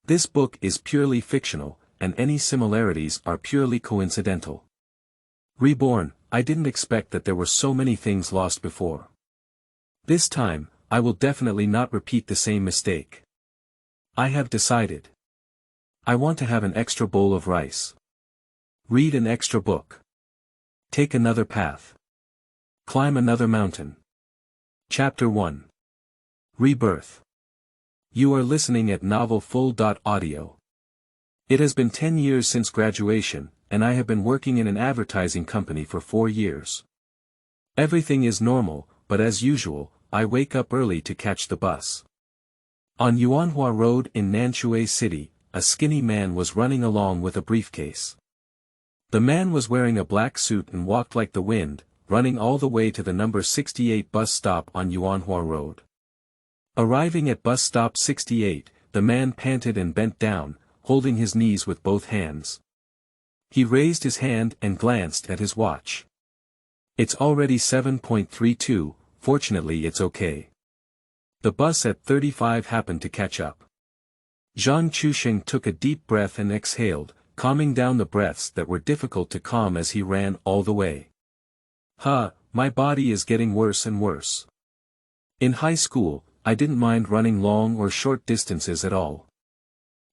This book is purely fictional, and any similarities are purely coincidental. Reborn, I didn't expect that there were so many things lost before. This time, I will definitely not repeat the same mistake. I have decided. I want to have an extra bowl of rice. Read an extra book. Take another path. Climb another mountain. Chapter 1. Rebirth. You are listening at novelfull.audio. It has been 10 years since graduation, and I have been working in an advertising company for 4 years. Everything is normal, but as usual, I wake up early to catch the bus. On Yuanhua Road in Nanshui City, a skinny man was running along with a briefcase. The man was wearing a black suit and walked like the wind, running all the way to the number 68 bus stop on Yuanhua Road. Arriving at bus stop 68, the man panted and bent down, holding his knees with both hands. He raised his hand and glanced at his watch. It's already 7:32, fortunately it's okay. The bus at 35 happened to catch up. Zhang Chuxing took a deep breath and exhaled, calming down the breaths that were difficult to calm as he ran all the way. My body is getting worse and worse. In high school, I didn't mind running long or short distances at all.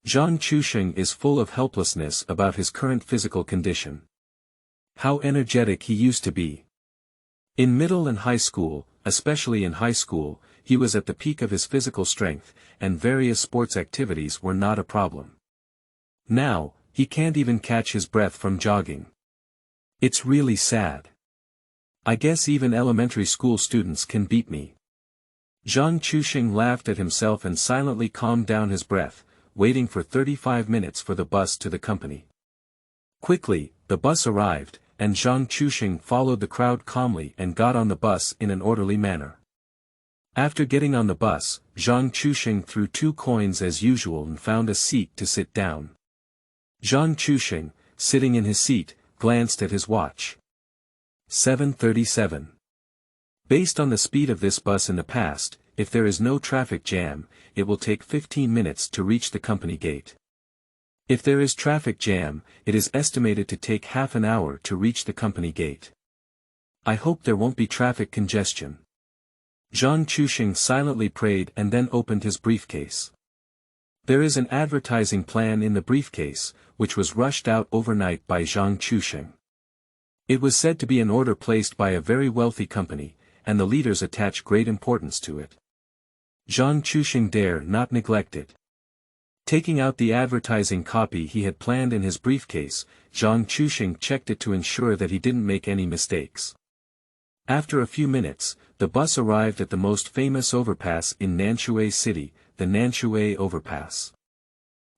Zhang Chuxing is full of helplessness about his current physical condition. How energetic he used to be. In middle and high school, especially in high school, he was at the peak of his physical strength, and various sports activities were not a problem. Now, he can't even catch his breath from jogging. It's really sad. I guess even elementary school students can beat me. Zhang Chuxing laughed at himself and silently calmed down his breath, waiting for 35 minutes for the bus to the company. Quickly, the bus arrived, and Zhang Chuxing followed the crowd calmly and got on the bus in an orderly manner. After getting on the bus, Zhang Chuxing threw 2 coins as usual and found a seat to sit down. Zhang Chuxing, sitting in his seat, glanced at his watch. 7:37. Based on the speed of this bus in the past, if there is no traffic jam, it will take 15 minutes to reach the company gate. If there is traffic jam, it is estimated to take half an hour to reach the company gate. I hope there won't be traffic congestion. Zhang Chuxing silently prayed and then opened his briefcase. There is an advertising plan in the briefcase, which was rushed out overnight by Zhang Chuxing. It was said to be an order placed by a very wealthy company, and the leaders attach great importance to it. Zhang Chuxing dare not neglect it. Taking out the advertising copy he had planned in his briefcase, Zhang Chuxing checked it to ensure that he didn't make any mistakes. After a few minutes, the bus arrived at the most famous overpass in Nanshui City, the Nanshui Overpass.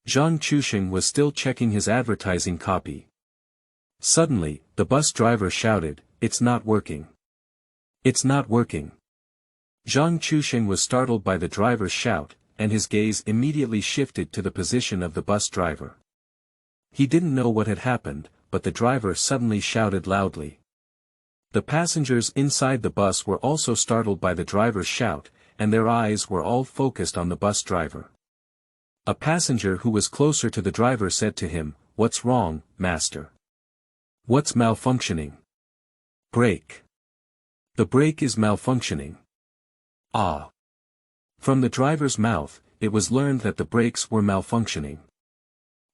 Zhang Chuxing was still checking his advertising copy. Suddenly, the bus driver shouted, "It's not working. It's not working." Zhang Chuxing was startled by the driver's shout, and his gaze immediately shifted to the position of the bus driver. He didn't know what had happened, but the driver suddenly shouted loudly. The passengers inside the bus were also startled by the driver's shout, and their eyes were all focused on the bus driver. A passenger who was closer to the driver said to him, "What's wrong, master? What's malfunctioning?" "Brake. The brake is malfunctioning." "Ah." From the driver's mouth, it was learned that the brakes were malfunctioning.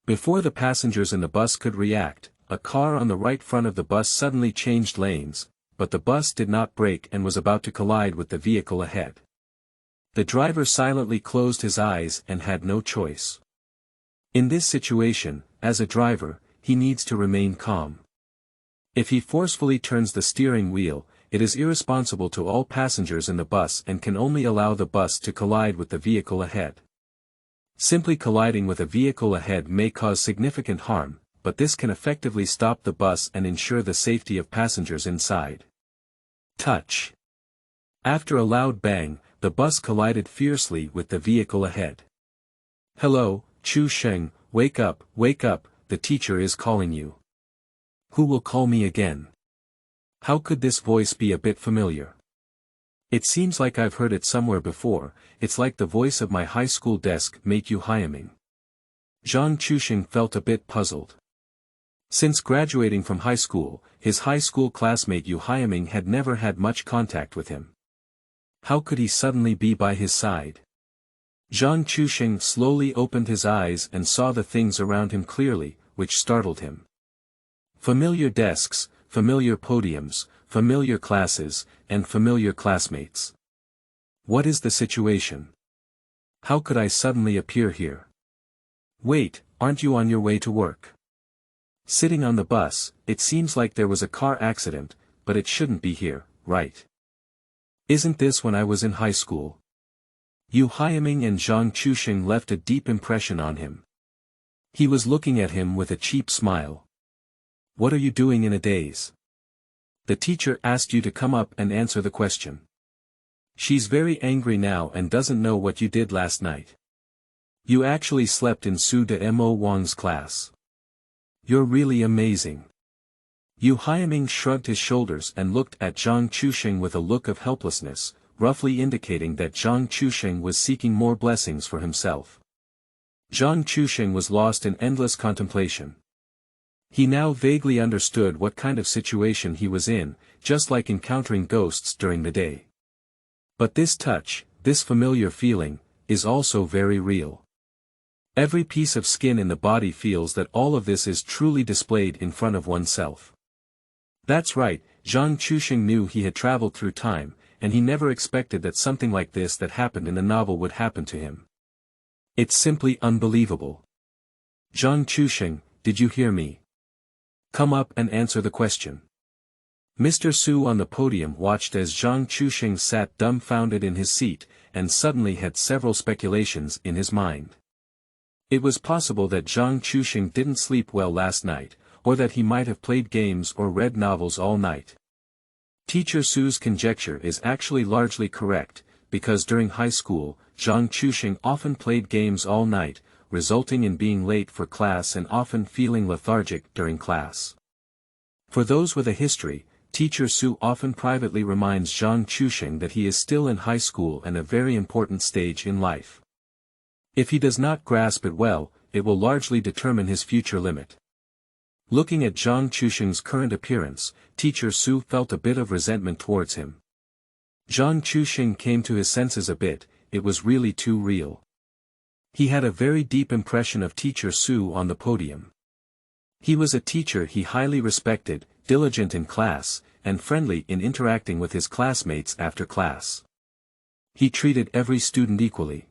Before the passengers in the bus could react, a car on the right front of the bus suddenly changed lanes, but the bus did not brake and was about to collide with the vehicle ahead. The driver silently closed his eyes and had no choice. In this situation, as a driver, he needs to remain calm. If he forcefully turns the steering wheel, it is irresponsible to all passengers in the bus and can only allow the bus to collide with the vehicle ahead. Simply colliding with a vehicle ahead may cause significant harm, but this can effectively stop the bus and ensure the safety of passengers inside. Touch. After a loud bang, the bus collided fiercely with the vehicle ahead. "Hello, Chuxing, wake up, the teacher is calling you." "Who will call me again?" How could this voice be a bit familiar? It seems like I've heard it somewhere before. It's like the voice of my high school desk mate Yu Hyaming. Zhang Chuxing felt a bit puzzled. Since graduating from high school, his high school classmate Yu Haiming had never had much contact with him. How could he suddenly be by his side? Zhang Chuxing slowly opened his eyes and saw the things around him clearly, which startled him. Familiar desks, familiar podiums, familiar classes, and familiar classmates. What is the situation? How could I suddenly appear here? Wait, aren't you on your way to work? Sitting on the bus, it seems like there was a car accident, but it shouldn't be here, right? Isn't this when I was in high school? Yu Haiming and Zhang Chuxing left a deep impression on him. He was looking at him with a cheap smile. What are you doing in a daze? The teacher asked you to come up and answer the question. She's very angry now and doesn't know what you did last night. You actually slept in Su de Mo Wang's class. You're really amazing. Yu Haiming shrugged his shoulders and looked at Zhang Chuxing with a look of helplessness, roughly indicating that Zhang Chuxing was seeking more blessings for himself. Zhang Chuxing was lost in endless contemplation. He now vaguely understood what kind of situation he was in, just like encountering ghosts during the day. But this touch, this familiar feeling, is also very real. Every piece of skin in the body feels that all of this is truly displayed in front of oneself. That's right, Zhang Chuxing knew he had traveled through time, and he never expected that something like this that happened in the novel would happen to him. It's simply unbelievable. Zhang Chuxing, did you hear me? Come up and answer the question. Mr. Su on the podium watched as Zhang Chuxing sat dumbfounded in his seat, and suddenly had several speculations in his mind. It was possible that Zhang Chuxing didn't sleep well last night, or that he might have played games or read novels all night. Teacher Su's conjecture is actually largely correct, because during high school, Zhang Chuxing often played games all night, resulting in being late for class and often feeling lethargic during class. For those with a history, Teacher Su often privately reminds Zhang Chuxing that he is still in high school and a very important stage in life. If he does not grasp it well, it will largely determine his future limit. Looking at Zhang Chuxing's current appearance, Teacher Su felt a bit of resentment towards him. Zhang Chuxing came to his senses a bit, it was really too real. He had a very deep impression of Teacher Su on the podium. He was a teacher he highly respected, diligent in class, and friendly in interacting with his classmates after class. He treated every student equally.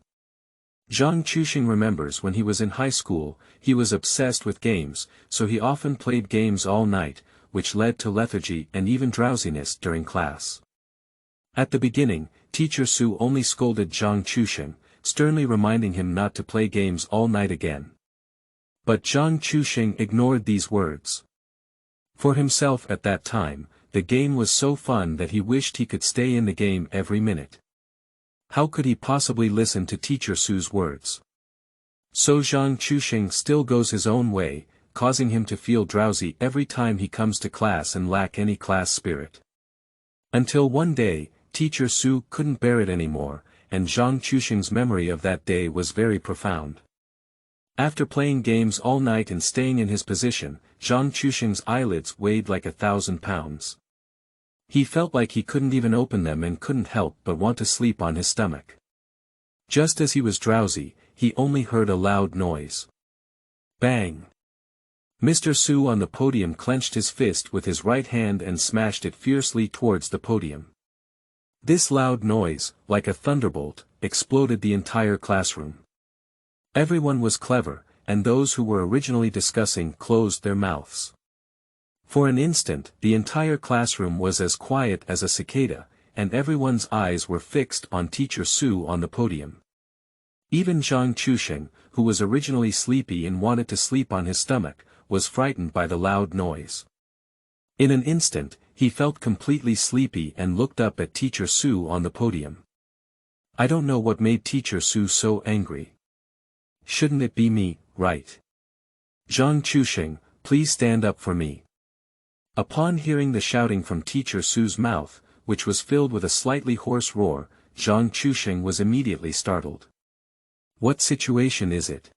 Zhang Chuxing remembers when he was in high school, he was obsessed with games, so he often played games all night, which led to lethargy and even drowsiness during class. At the beginning, Teacher Su only scolded Zhang Chuxing, sternly reminding him not to play games all night again. But Zhang Chuxing ignored these words. For himself at that time, the game was so fun that he wished he could stay in the game every minute. How could he possibly listen to Teacher Su's words? So Zhang Chuxing still goes his own way, causing him to feel drowsy every time he comes to class and lack any class spirit. Until one day, Teacher Su couldn't bear it anymore, and Zhang Chuxing's memory of that day was very profound. After playing games all night and staying in his position, Zhang Chuxing's eyelids weighed like 1,000 pounds. He felt like he couldn't even open them and couldn't help but want to sleep on his stomach. Just as he was drowsy, he only heard a loud noise. Bang! Mr. Su on the podium clenched his fist with his right hand and smashed it fiercely towards the podium. This loud noise, like a thunderbolt, exploded the entire classroom. Everyone was clever, and those who were originally discussing closed their mouths. For an instant, the entire classroom was as quiet as a cicada, and everyone's eyes were fixed on Teacher Su on the podium. Even Zhang Chuxing, who was originally sleepy and wanted to sleep on his stomach, was frightened by the loud noise. In an instant, he felt completely sleepy and looked up at Teacher Su on the podium. I don't know what made Teacher Su so angry. Shouldn't it be me, right? Zhang Chuxing, please stand up for me. Upon hearing the shouting from Teacher Su's mouth, which was filled with a slightly hoarse roar, Zhang Chuxing was immediately startled. What situation is it?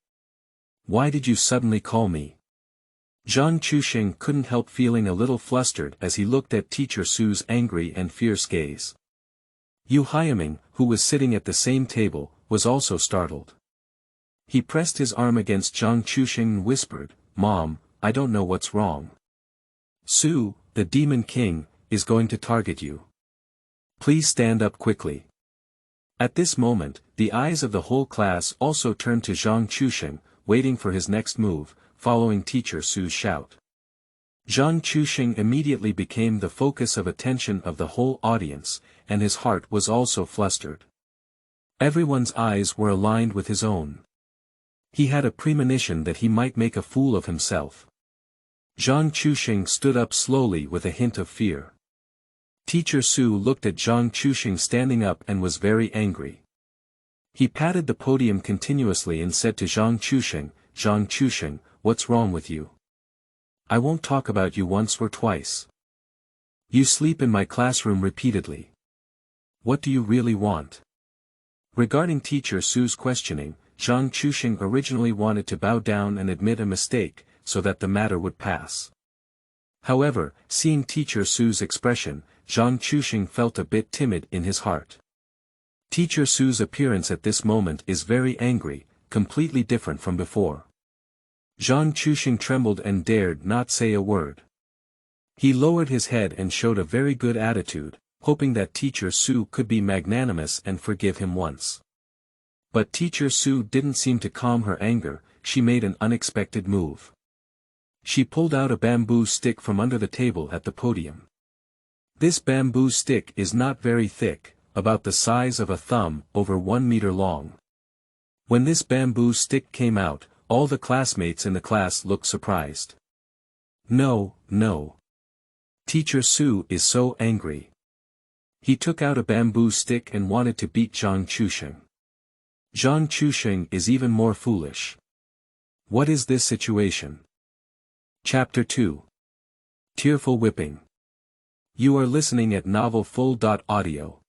Why did you suddenly call me? Zhang Chuxing couldn't help feeling a little flustered as he looked at Teacher Su's angry and fierce gaze. Yu Haiming, who was sitting at the same table, was also startled. He pressed his arm against Zhang Chuxing and whispered, "Mom, I don't know what's wrong. Su, the Demon King, is going to target you. Please stand up quickly." At this moment, the eyes of the whole class also turned to Zhang Chuxing, waiting for his next move, following Teacher Su's shout. Zhang Chuxing immediately became the focus of attention of the whole audience, and his heart was also flustered. Everyone's eyes were aligned with his own. He had a premonition that he might make a fool of himself. Zhang Chuxing stood up slowly with a hint of fear. Teacher Su looked at Zhang Chuxing standing up and was very angry. He patted the podium continuously and said to Zhang Chuxing, "What's wrong with you? I won't talk about you once or twice. You sleep in my classroom repeatedly. What do you really want?" Regarding Teacher Su's questioning, Zhang Chuxing originally wanted to bow down and admit a mistake, so that the matter would pass. However, seeing Teacher Su's expression, Zhang Chuxing felt a bit timid in his heart. Teacher Su's appearance at this moment is very angry, completely different from before. Zhang Chuxing trembled and dared not say a word. He lowered his head and showed a very good attitude, hoping that Teacher Su could be magnanimous and forgive him once. But Teacher Su didn't seem to calm her anger. She made an unexpected move. She pulled out a bamboo stick from under the table at the podium. This bamboo stick is not very thick, about the size of a thumb, over 1 meter long. When this bamboo stick came out, all the classmates in the class looked surprised. No. Teacher Su is so angry. He took out a bamboo stick and wanted to beat Zhang Chuxing. Zhang Chuxing is even more foolish. What is this situation? Chapter 2. Tearful Whipping. You are listening at novelfull.audio.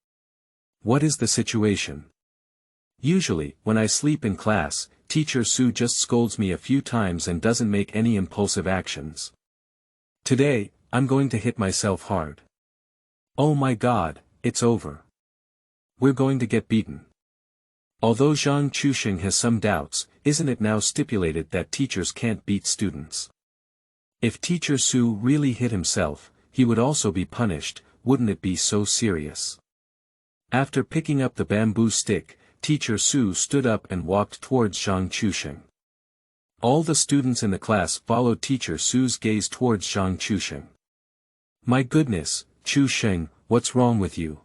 What is the situation? Usually, when I sleep in class, Teacher Su just scolds me a few times and doesn't make any impulsive actions. Today, I'm going to hit myself hard. Oh my God, it's over. We're going to get beaten. Although Zhang Chuxing has some doubts, isn't it now stipulated that teachers can't beat students? If Teacher Su really hit himself, he would also be punished. Wouldn't it be so serious? After picking up the bamboo stick, Teacher Su stood up and walked towards Zhang Chuxing. All the students in the class followed Teacher Su's gaze towards Zhang Chuxing. My goodness, Chuxing, what's wrong with you?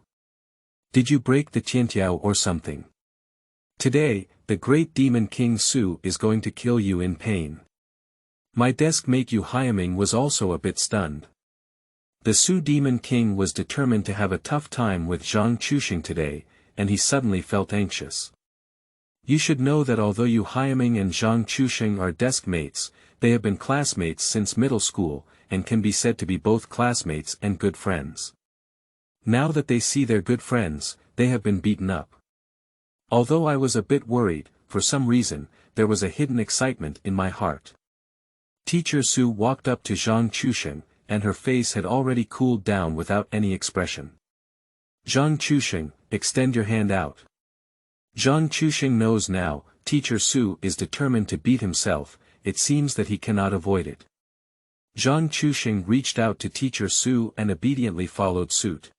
Did you break the Tiantiao or something? Today, the great Demon King Su is going to kill you in pain. My desk mate Yu Haiming was also a bit stunned. The Su Demon King was determined to have a tough time with Zhang Chuxing today, and he suddenly felt anxious. You should know that although Yu Haiming and Zhang Chuxing are desk mates, they have been classmates since middle school, and can be said to be both classmates and good friends. Now that they see their good friends, they have been beaten up. Although I was a bit worried, for some reason, there was a hidden excitement in my heart. Teacher Su walked up to Zhang Chuxing, and her face had already cooled down without any expression. Zhang Chuxing, extend your hand out. Zhang Chuxing knows now, Teacher Su is determined to beat himself. It seems that he cannot avoid it. Zhang Chuxing reached out to Teacher Su and obediently followed suit.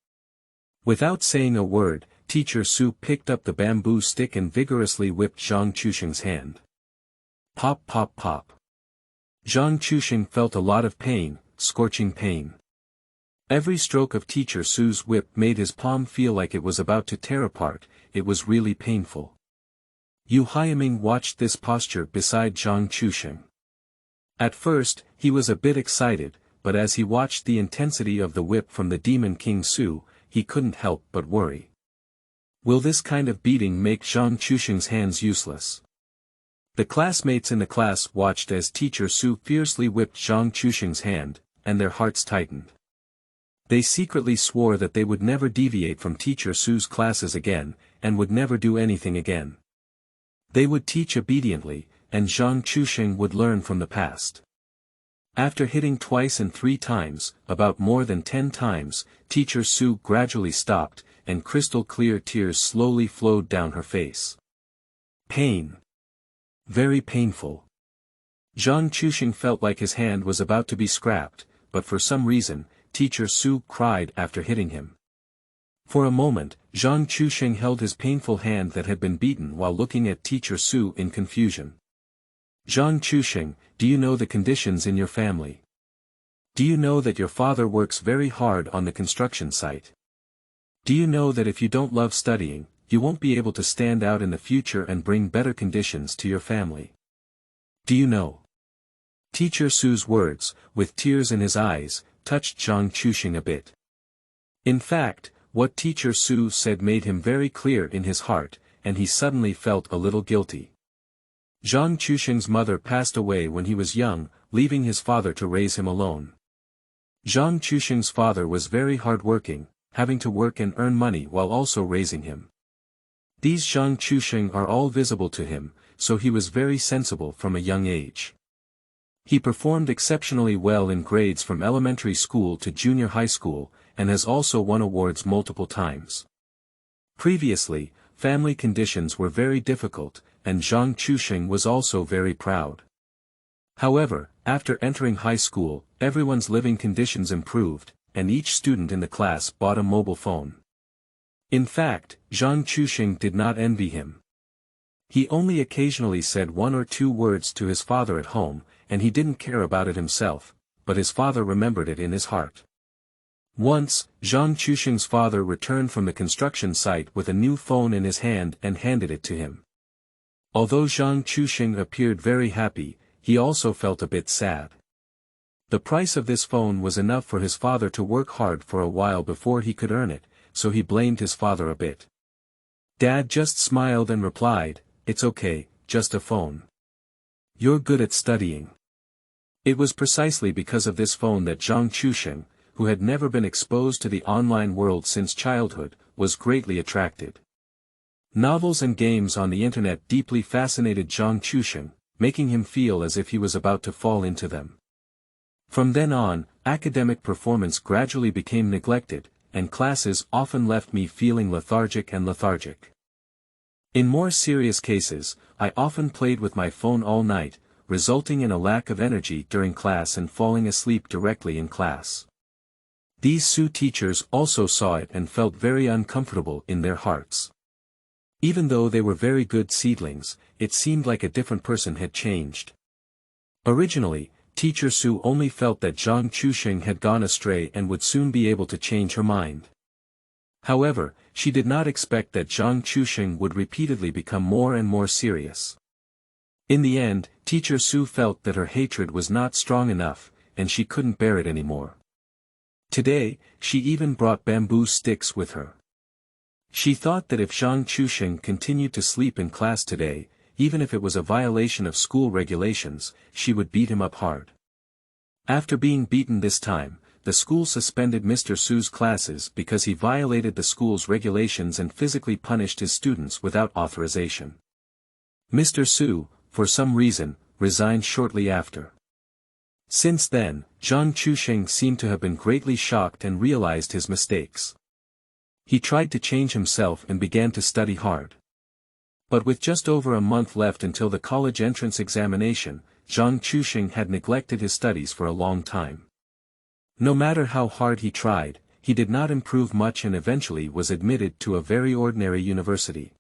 Without saying a word, Teacher Su picked up the bamboo stick and vigorously whipped Zhang Chuxing's hand. Pop pop pop. Zhang Chuxing felt a lot of pain, scorching pain. Every stroke of Teacher Su's whip made his palm feel like it was about to tear apart. It was really painful. Yu Haiming watched this posture beside Zhang Chuxing. At first, he was a bit excited, but as he watched the intensity of the whip from the Demon King Su, he couldn't help but worry. Will this kind of beating make Zhang Chuxing's hands useless? The classmates in the class watched as Teacher Su fiercely whipped Zhang Chuxing's hand, and their hearts tightened. They secretly swore that they would never deviate from Teacher Su's classes again, and would never do anything again. They would teach obediently, and Zhang Chuxing would learn from the past. After hitting twice and 3 times, about more than 10 times, Teacher Su gradually stopped, and crystal-clear tears slowly flowed down her face. Pain. Very painful. Zhang Chuxing felt like his hand was about to be scrapped, but for some reason, Teacher Su cried after hitting him. For a moment, Zhang Chuxing held his painful hand that had been beaten while looking at Teacher Su in confusion. Zhang Chuxing, do you know the conditions in your family? Do you know that your father works very hard on the construction site? Do you know that if you don't love studying, you won't be able to stand out in the future and bring better conditions to your family? Do you know? Teacher Su's words, with tears in his eyes, touched Zhang Chuxing a bit. In fact, what Teacher Su said made him very clear in his heart, and he suddenly felt a little guilty. Zhang Chuxing's mother passed away when he was young, leaving his father to raise him alone. Zhang Chuxing's father was very hard-working, having to work and earn money while also raising him. These Zhang Chuxing are all visible to him, so he was very sensible from a young age. He performed exceptionally well in grades from elementary school to junior high school, and has also won awards multiple times. Previously, family conditions were very difficult, and Zhang Chuxing was also very proud. However, after entering high school, everyone's living conditions improved, and each student in the class bought a mobile phone. In fact, Zhang Chuxing did not envy him. He only occasionally said 1 or 2 words to his father at home, and he didn't care about it himself, but his father remembered it in his heart. Once, Zhang Chuxing's father returned from the construction site with a new phone in his hand and handed it to him. Although Zhang Chuxing appeared very happy, he also felt a bit sad. The price of this phone was enough for his father to work hard for a while before he could earn it, so he blamed his father a bit. Dad just smiled and replied, "It's okay, just a phone. You're good at studying." It was precisely because of this phone that Zhang Chuxing, who had never been exposed to the online world since childhood, was greatly attracted. Novels and games on the internet deeply fascinated Zhang Chuxing, making him feel as if he was about to fall into them. From then on, academic performance gradually became neglected, and classes often left me feeling lethargic. In more serious cases, I often played with my phone all night, resulting in a lack of energy during class and falling asleep directly in class. These Su teachers also saw it and felt very uncomfortable in their hearts. Even though they were very good seedlings, it seemed like a different person had changed. Originally, Teacher Su only felt that Zhang Chuxing had gone astray and would soon be able to change her mind. However, she did not expect that Zhang Chuxing would repeatedly become more and more serious. In the end, Teacher Su felt that her hatred was not strong enough, and she couldn't bear it anymore. Today, she even brought bamboo sticks with her. She thought that if Zhang Chuxing continued to sleep in class today, even if it was a violation of school regulations, she would beat him up hard. After being beaten this time, the school suspended Mr. Su's classes because he violated the school's regulations and physically punished his students without authorization. Mr. Su, for some reason, resigned shortly after. Since then, Zhang Chuxing seemed to have been greatly shocked and realized his mistakes. He tried to change himself and began to study hard. But with just over a month left until the college entrance examination, Zhang Chuxing had neglected his studies for a long time. No matter how hard he tried, he did not improve much and eventually was admitted to a very ordinary university.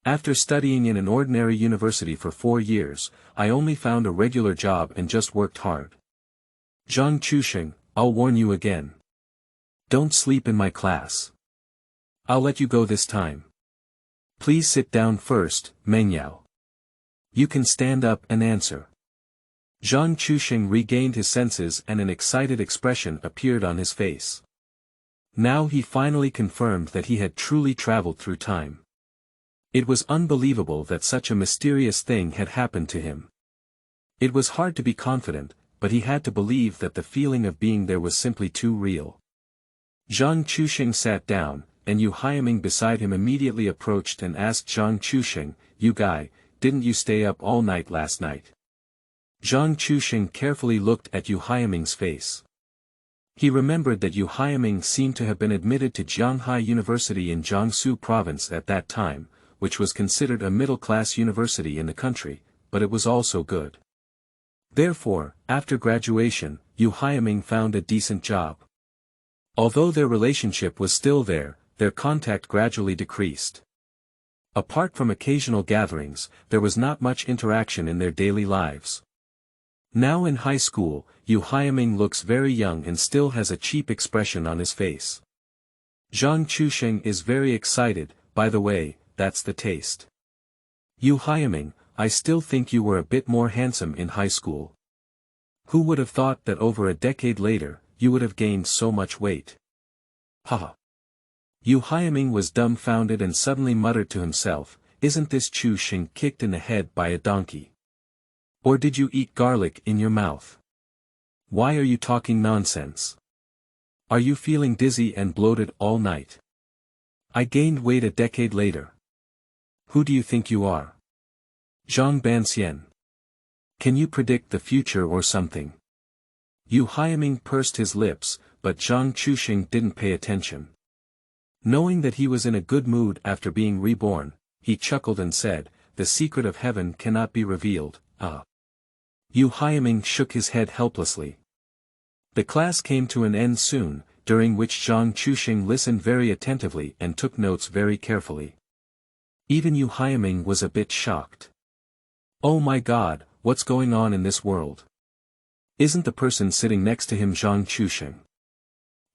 After studying in an ordinary university for 4 years, I only found a regular job and just worked hard. Zhang Chuxing, I'll warn you again. Don't sleep in my class. I'll let you go this time. Please sit down first, Mengyao. You can stand up and answer. Zhang Chuxing regained his senses and an excited expression appeared on his face. Now he finally confirmed that he had truly traveled through time. It was unbelievable that such a mysterious thing had happened to him. It was hard to be confident, but he had to believe that the feeling of being there was simply too real. Zhang Chuxing sat down, and Yu Haiming beside him immediately approached and asked Zhang Chuxing, "You guy, didn't you stay up all night last night? Zhang Chuxing carefully looked at Yu Haiming's face. He remembered that Yu Haiming seemed to have been admitted to Jianghai University in Jiangsu province at that time, which was considered a middle-class university in the country, but it was also good. Therefore, after graduation, Yu Haiming found a decent job. Although their relationship was still there, their contact gradually decreased. Apart from occasional gatherings, there was not much interaction in their daily lives. Now in high school, Yu Haiming looks very young and still has a cheap expression on his face. Zhang Chuxing is very excited, by the way, that's the taste. Yu Haiming, I still think you were a bit more handsome in high school. Who would have thought that over a decade later, you would have gained so much weight? Haha. Yu Haiming was dumbfounded and suddenly muttered to himself, isn't this Chuxing kicked in the head by a donkey? Or did you eat garlic in your mouth? Why are you talking nonsense? Are you feeling dizzy and bloated all night? I gained weight a decade later. Who do you think you are? Zhang Banxian. Can you predict the future or something? Yu Haiming pursed his lips, but Zhang Chuxing didn't pay attention. Knowing that he was in a good mood after being reborn, he chuckled and said, the secret of heaven cannot be revealed, Yu Haiming shook his head helplessly. The class came to an end soon, during which Zhang Chuxing listened very attentively and took notes very carefully. Even Yu Haiming was a bit shocked. Oh my God, what's going on in this world? Isn't the person sitting next to him Zhang Chuxing?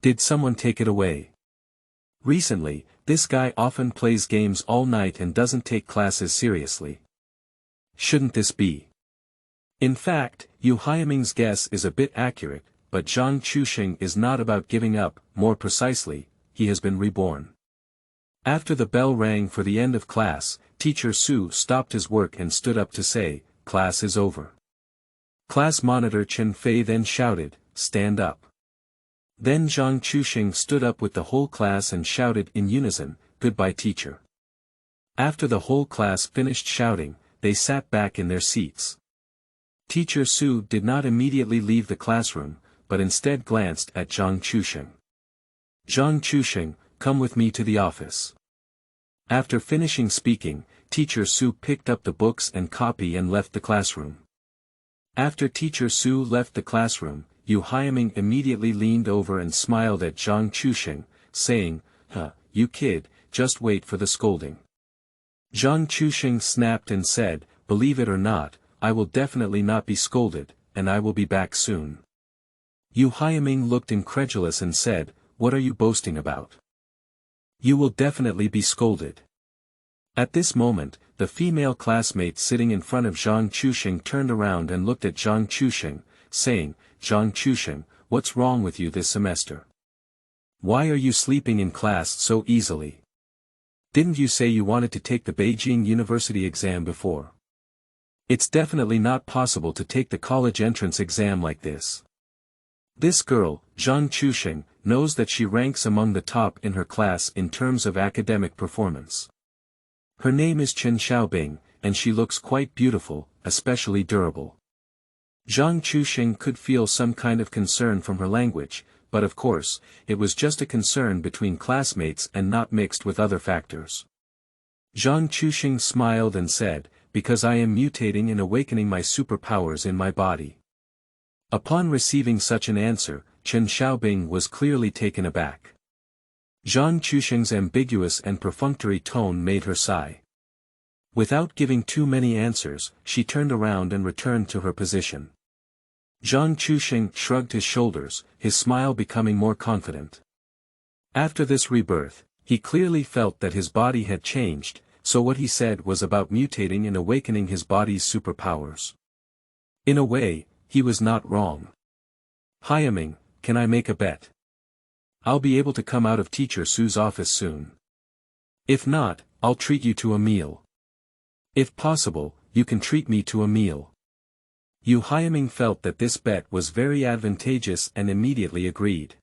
Did someone take it away? Recently, this guy often plays games all night and doesn't take classes seriously. Shouldn't this be? In fact, Yu Haiming's guess is a bit accurate, but Zhang Chuxing is not about giving up, more precisely, he has been reborn. After the bell rang for the end of class, Teacher Su stopped his work and stood up to say, class is over. Class monitor Chen Fei then shouted, stand up. Then Zhang Chuxing stood up with the whole class and shouted in unison, goodbye teacher. After the whole class finished shouting, they sat back in their seats. Teacher Su did not immediately leave the classroom, but instead glanced at Zhang Chuxing. Zhang Chuxing, come with me to the office. After finishing speaking, Teacher Su picked up the books and copy and left the classroom. After Teacher Su left the classroom, Yu Haiming immediately leaned over and smiled at Zhang Chuxing, saying, you kid, just wait for the scolding. Zhang Chuxing snapped and said, believe it or not, I will definitely not be scolded, and I will be back soon. Yu Haiming looked incredulous and said, what are you boasting about? You will definitely be scolded. At this moment, the female classmate sitting in front of Zhang Chuxing turned around and looked at Zhang Chuxing, saying, Zhang Chuxing, what's wrong with you this semester? Why are you sleeping in class so easily? Didn't you say you wanted to take the Beijing University exam before? It's definitely not possible to take the college entrance exam like this. This girl, Zhang Chuxing, knows that she ranks among the top in her class in terms of academic performance. Her name is Chen Xiaobing, and she looks quite beautiful, especially durable. Zhang Chuxing could feel some kind of concern from her language, but of course, it was just a concern between classmates and not mixed with other factors. Zhang Chuxing smiled and said, because I am mutating and awakening my superpowers in my body. Upon receiving such an answer, Chen Xiaobing was clearly taken aback. Zhang Chuxing's ambiguous and perfunctory tone made her sigh. Without giving too many answers, she turned around and returned to her position. Zhang Chuxing shrugged his shoulders, his smile becoming more confident. After this rebirth, he clearly felt that his body had changed, so what he said was about mutating and awakening his body's superpowers. In a way, he was not wrong. Haiming, can I make a bet? I'll be able to come out of Teacher Su's office soon. If not, I'll treat you to a meal. If possible, you can treat me to a meal. Yu Haiming felt that this bet was very advantageous and immediately agreed.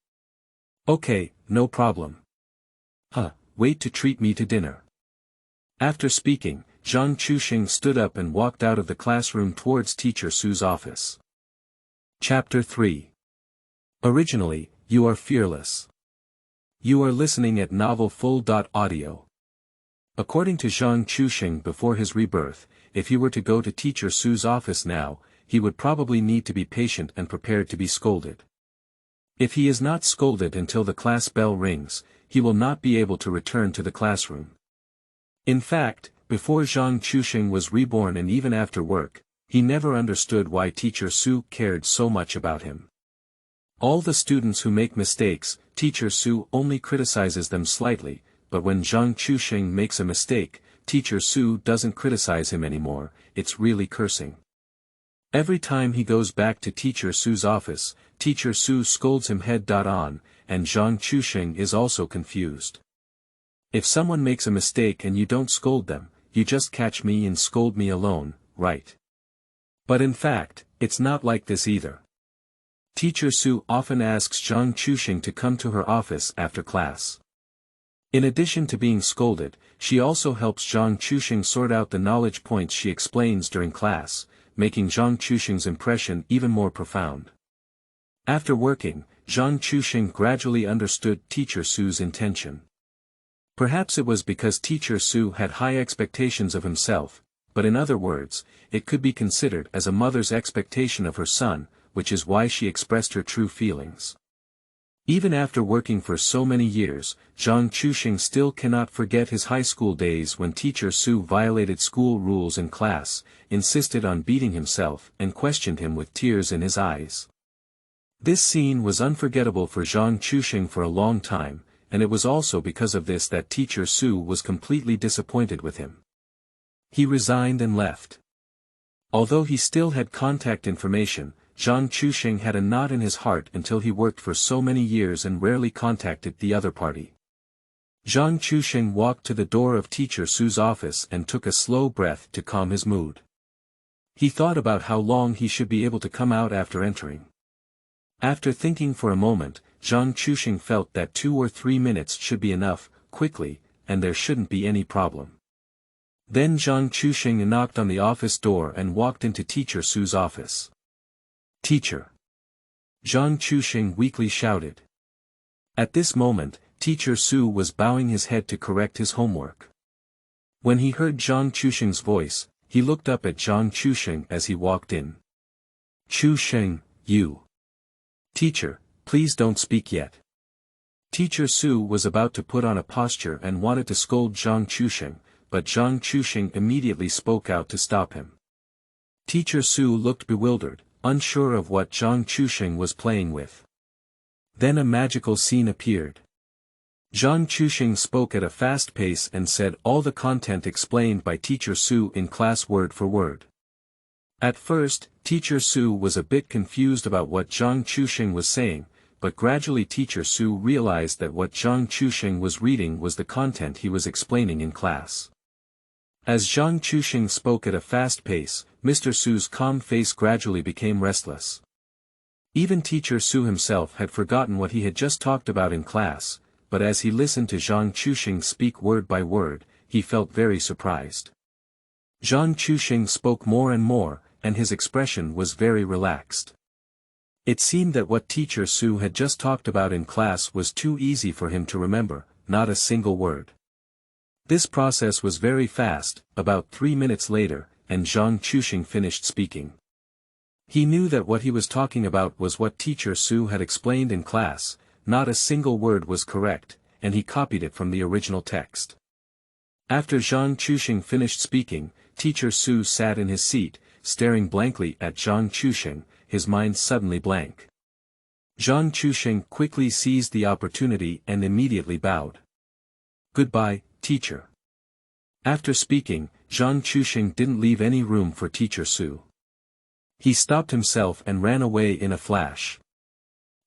Okay, no problem. Wait to treat me to dinner. After speaking, Zhang Chuxing stood up and walked out of the classroom towards Teacher Su's office. Chapter 3. Originally, You Are Fearless. You are listening at novelfull.audio. According to Zhang Chuxing before his rebirth, if he were to go to Teacher Su's office now, he would probably need to be patient and prepared to be scolded. If he is not scolded until the class bell rings, he will not be able to return to the classroom. In fact, before Zhang Chuxing was reborn and even after work, he never understood why Teacher Su cared so much about him. All the students who make mistakes, Teacher Su only criticizes them slightly, but when Zhang Chuxing makes a mistake, Teacher Su doesn't criticize him anymore, it's really cursing. Every time he goes back to Teacher Su's office, Teacher Su scolds him head-on, and Zhang Chuxing is also confused. If someone makes a mistake and you don't scold them, you just catch me and scold me alone, right? But in fact, it's not like this either. Teacher Su often asks Zhang Chuxing to come to her office after class. In addition to being scolded, she also helps Zhang Chuxing sort out the knowledge points she explains during class, making Zhang Chuxing's impression even more profound. After working, Zhang Chuxing gradually understood Teacher Su's intention. Perhaps it was because Teacher Su had high expectations of himself, but in other words, it could be considered as a mother's expectation of her son, which is why she expressed her true feelings. Even after working for so many years, Zhang Chuxing still cannot forget his high school days when Teacher Su violated school rules in class, insisted on beating himself, and questioned him with tears in his eyes. This scene was unforgettable for Zhang Chuxing for a long time, and it was also because of this that Teacher Su was completely disappointed with him. He resigned and left. Although he still had contact information, Zhang Chuxing had a knot in his heart until he worked for so many years and rarely contacted the other party. Zhang Chuxing walked to the door of Teacher Su's office and took a slow breath to calm his mood. He thought about how long he should be able to come out after entering. After thinking for a moment, Zhang Chuxing felt that 2 or 3 minutes should be enough, quickly, and there shouldn't be any problem. Then Zhang Chuxing knocked on the office door and walked into Teacher Su's office. "Teacher!" Zhang Chuxing weakly shouted. At this moment, Teacher Su was bowing his head to correct his homework. When he heard Zhang Chuxing's voice, he looked up at Zhang Chuxing as he walked in. "Chuxing, you." "Teacher, please don't speak yet." Teacher Su was about to put on a posture and wanted to scold Zhang Chuxing, but Zhang Chuxing immediately spoke out to stop him. Teacher Su looked bewildered, unsure of what Zhang Chuxing was playing with. Then a magical scene appeared. Zhang Chuxing spoke at a fast pace and said all the content explained by Teacher Su in class word for word. At first, Teacher Su was a bit confused about what Zhang Chuxing was saying, but gradually Teacher Su realized that what Zhang Chuxing was reading was the content he was explaining in class. As Zhang Chuxing spoke at a fast pace, Mr. Su's calm face gradually became restless. Even Teacher Su himself had forgotten what he had just talked about in class, but as he listened to Zhang Chuxing speak word by word, he felt very surprised. Zhang Chuxing spoke more and more, and his expression was very relaxed. It seemed that what Teacher Su had just talked about in class was too easy for him to remember, not a single word. This process was very fast, about 3 minutes later, and Zhang Chuxing finished speaking. He knew that what he was talking about was what Teacher Su had explained in class, not a single word was correct, and he copied it from the original text. After Zhang Chuxing finished speaking, Teacher Su sat in his seat, staring blankly at Zhang Chuxing, his mind suddenly blank. Zhang Chuxing quickly seized the opportunity and immediately bowed. "Goodbye, teacher." After speaking, Zhang Chuxing didn't leave any room for Teacher Su. He stopped himself and ran away in a flash.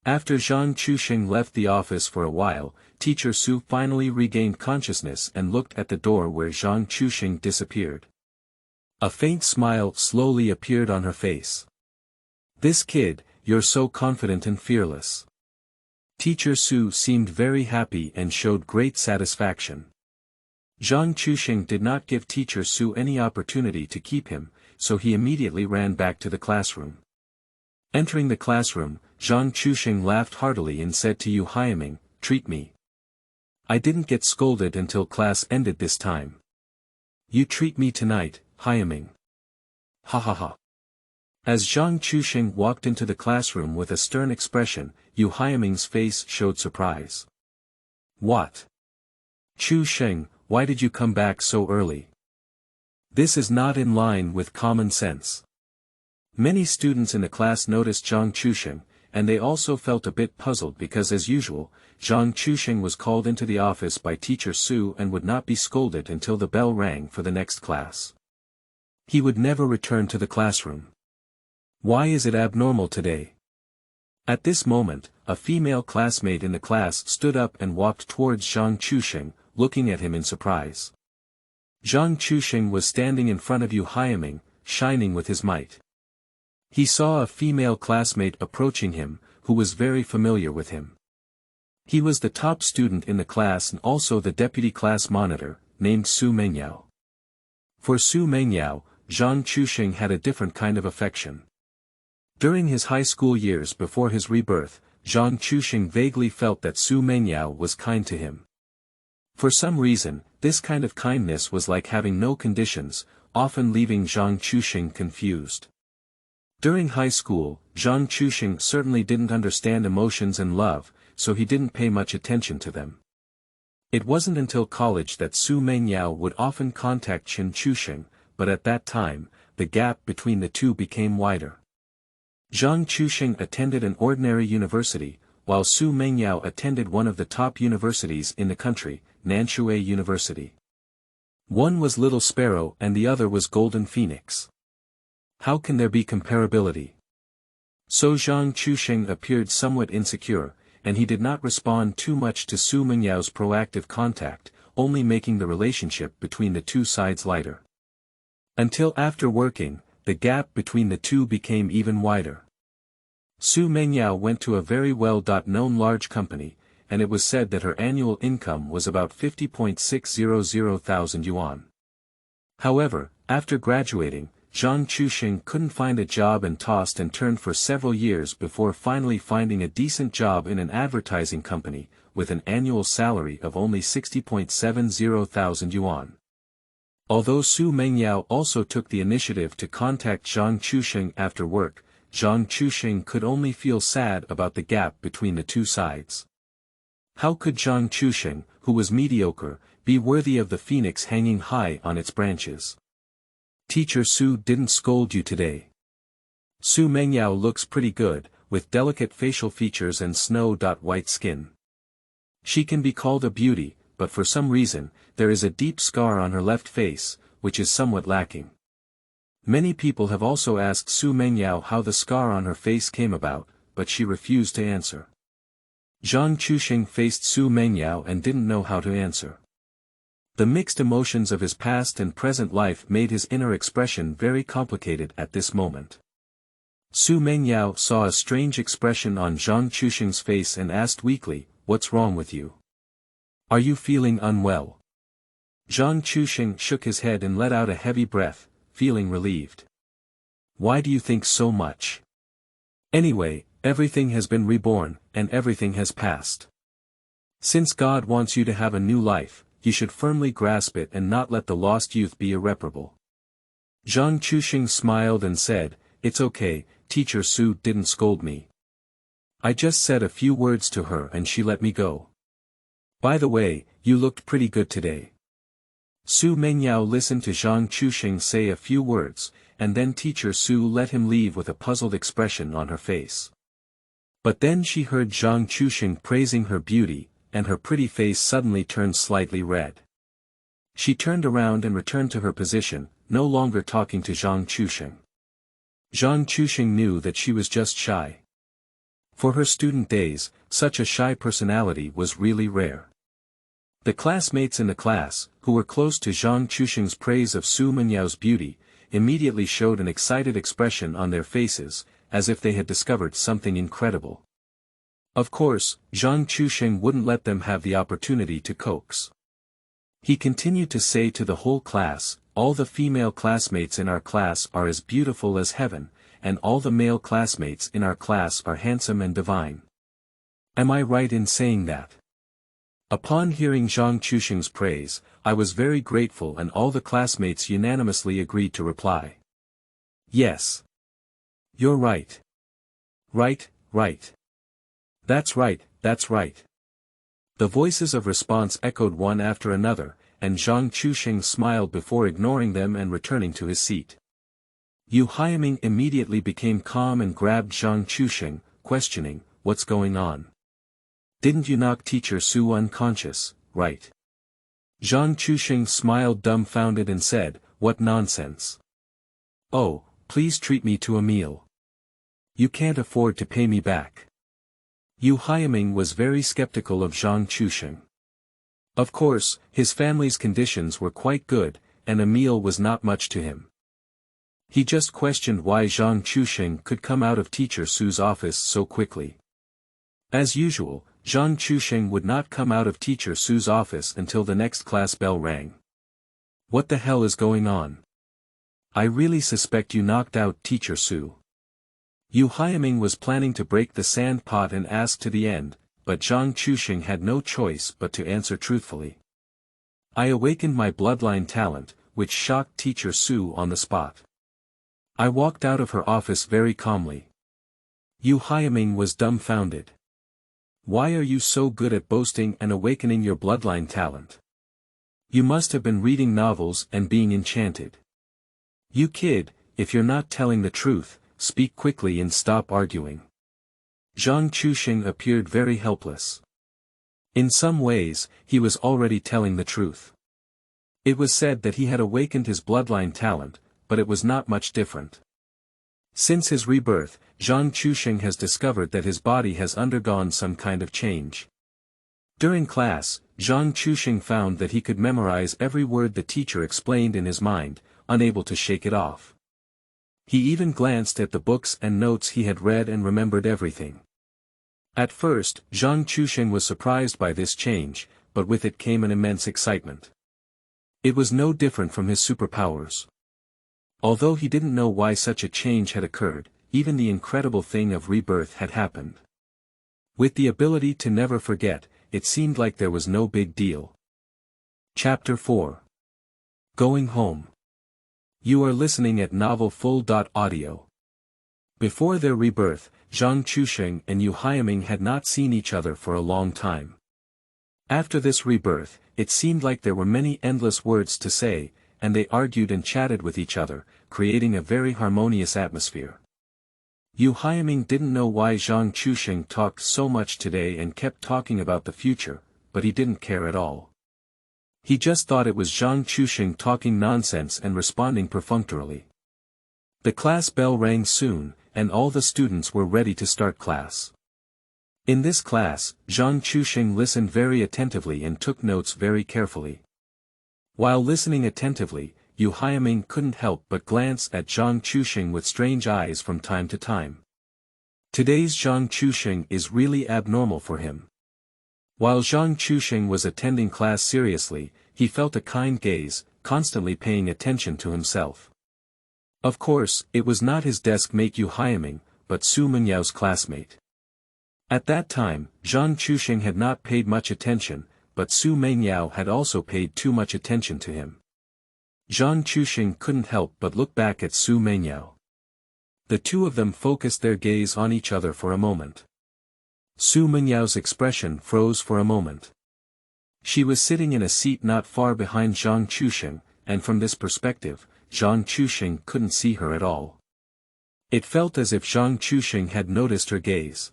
After Zhang Chuxing left the office for a while, Teacher Su finally regained consciousness and looked at the door where Zhang Chuxing disappeared. A faint smile slowly appeared on her face. "This kid, you're so confident and fearless." Teacher Su seemed very happy and showed great satisfaction. Zhang Chuxing did not give teacher Su any opportunity to keep him, so he immediately ran back to the classroom. Entering the classroom, Zhang Chuxing laughed heartily and said to Yu Haiming, "Treat me. I didn't get scolded until class ended this time. You treat me tonight, Haiming." Ha ha ha. As Zhang Chuxing walked into the classroom with a stern expression, Yu Haiming's face showed surprise. "What? Chuxing, why did you come back so early? This is not in line with common sense." Many students in the class noticed Zhang Chuxing, and they also felt a bit puzzled because as usual, Zhang Chuxing was called into the office by teacher Su and would not be scolded until the bell rang for the next class. He would never return to the classroom. Why is it abnormal today? At this moment, a female classmate in the class stood up and walked towards Zhang Chuxing, looking at him in surprise. Zhang Chuxing was standing in front of Yu Haiming, shining with his might. He saw a female classmate approaching him, who was very familiar with him. He was the top student in the class and also the deputy class monitor, named Su Mengyao. For Su Mengyao, Zhang Chuxing had a different kind of affection. During his high school years before his rebirth, Zhang Chuxing vaguely felt that Su Mengyao was kind to him. For some reason, this kind of kindness was like having no conditions, often leaving Zhang Chuxing confused. During high school, Zhang Chuxing certainly didn't understand emotions and love, so he didn't pay much attention to them. It wasn't until college that Su Mengyao would often contact Zhang Chuxing, but at that time, the gap between the two became wider. Zhang Chuxing attended an ordinary university, while Su Mengyao attended one of the top universities in the country, Nanshui University. One was Little Sparrow and the other was Golden Phoenix. How can there be comparability? So Zhang Chuxing appeared somewhat insecure, and he did not respond too much to Su Mengyao's proactive contact, only making the relationship between the two sides lighter. Until after working, the gap between the two became even wider. Su Mengyao went to a very well-known large company, and it was said that her annual income was about 50.600 thousand yuan. However, after graduating, Zhang Chuxing couldn't find a job and tossed and turned for several years before finally finding a decent job in an advertising company, with an annual salary of only 60.70 thousand yuan. Although Su Mengyao also took the initiative to contact Zhang Chuxing after work, Zhang Chuxing could only feel sad about the gap between the two sides. How could Zhang Chuxing, who was mediocre, be worthy of the phoenix hanging high on its branches? Teacher Su didn't scold you today. Su Mengyao looks pretty good, with delicate facial features and snow-white skin. She can be called a beauty, but for some reason, there is a deep scar on her left face, which is somewhat lacking. Many people have also asked Su Mengyao how the scar on her face came about, but she refused to answer. Zhang Chuxing faced Su Mengyao and didn't know how to answer. The mixed emotions of his past and present life made his inner expression very complicated at this moment. Su Mengyao saw a strange expression on Zhang Chuxing's face and asked weakly, "What's wrong with you? Are you feeling unwell?" Zhang Chuxing shook his head and let out a heavy breath, feeling relieved. "Why do you think so much? Anyway, everything has been reborn, and everything has passed. Since God wants you to have a new life, you should firmly grasp it and not let the lost youth be irreparable." Zhang Chuxing smiled and said, "It's okay, Teacher Su didn't scold me. I just said a few words to her and she let me go. By the way, you looked pretty good today." Su Mengyao listened to Zhang Chuxing say a few words, and then Teacher Su let him leave with a puzzled expression on her face. But then she heard Zhang Chuxing praising her beauty, and her pretty face suddenly turned slightly red. She turned around and returned to her position, no longer talking to Zhang Chuxing. Zhang Chuxing knew that she was just shy. For her student days, such a shy personality was really rare. The classmates in the class, who were close to Zhang Chuxing's praise of Su Mengyao's beauty, immediately showed an excited expression on their faces, as if they had discovered something incredible. Of course, Zhang Chuxing wouldn't let them have the opportunity to coax. He continued to say to the whole class, all the female classmates in our class are as beautiful as heaven, and all the male classmates in our class are handsome and divine. Am I right in saying that? Upon hearing Zhang Chusheng's praise, I was very grateful, and all the classmates unanimously agreed to reply. Yes. You're right. Right, right. That's right, that's right. The voices of response echoed one after another, and Zhang Chusheng smiled before ignoring them and returning to his seat. Yu Haiming immediately became calm and grabbed Zhang Chusheng, questioning, "What's going on? Didn't you knock teacher Su unconscious, right?" Zhang Chusheng smiled dumbfounded and said, "What nonsense. Oh, please treat me to a meal. You can't afford to pay me back." Yu Haiming was very skeptical of Zhang Chusheng. Of course, his family's conditions were quite good, and a meal was not much to him. He just questioned why Zhang Chusheng could come out of teacher Su's office so quickly. As usual, Zhang Chusheng would not come out of teacher Su's office until the next class bell rang. What the hell is going on? I really suspect you knocked out teacher Su. Yu Haiming was planning to break the sand pot and ask to the end, but Zhang Chusheng had no choice but to answer truthfully. I awakened my bloodline talent, which shocked teacher Su on the spot. I walked out of her office very calmly. Yu Haiming was dumbfounded. Why are you so good at boasting and awakening your bloodline talent? You must have been reading novels and being enchanted. You kid, if you're not telling the truth, speak quickly and stop arguing. Zhang Chusheng appeared very helpless. In some ways, he was already telling the truth. It was said that he had awakened his bloodline talent, but it was not much different. Since his rebirth, Zhang Chusheng has discovered that his body has undergone some kind of change. During class, Zhang Chusheng found that he could memorize every word the teacher explained in his mind, unable to shake it off. He even glanced at the books and notes he had read and remembered everything. At first, Zhang Chusheng was surprised by this change, but with it came an immense excitement. It was no different from his superpowers. Although he didn't know why such a change had occurred, even the incredible thing of rebirth had happened. With the ability to never forget, it seemed like there was no big deal. Chapter 4. Going Home. You are listening at Novel Full.audio. Before their rebirth, Zhang Chusheng and Yu Haiming had not seen each other for a long time. After this rebirth, it seemed like there were many endless words to say, and they argued and chatted with each other, creating a very harmonious atmosphere. Yu Haiming didn't know why Zhang Chusheng talked so much today and kept talking about the future, but he didn't care at all. He just thought it was Zhang Chusheng talking nonsense and responding perfunctorily. The class bell rang soon, and all the students were ready to start class. In this class, Zhang Chusheng listened very attentively and took notes very carefully. While listening attentively, Yu Haiming couldn't help but glance at Zhang Chusheng with strange eyes from time to time. Today's Zhang Chusheng is really abnormal for him. While Zhang Chusheng was attending class seriously, he felt a kind gaze, constantly paying attention to himself. Of course, it was not his desk mate Yu Haiming, but Su Menyao's classmate. At that time, Zhang Chusheng had not paid much attention, but Su Menyao had also paid too much attention to him. Zhang Chusheng couldn't help but look back at Su Menyao. The two of them focused their gaze on each other for a moment. Su Menyao's expression froze for a moment. She was sitting in a seat not far behind Zhang Chusheng, and from this perspective, Zhang Chusheng couldn't see her at all. It felt as if Zhang Chusheng had noticed her gaze.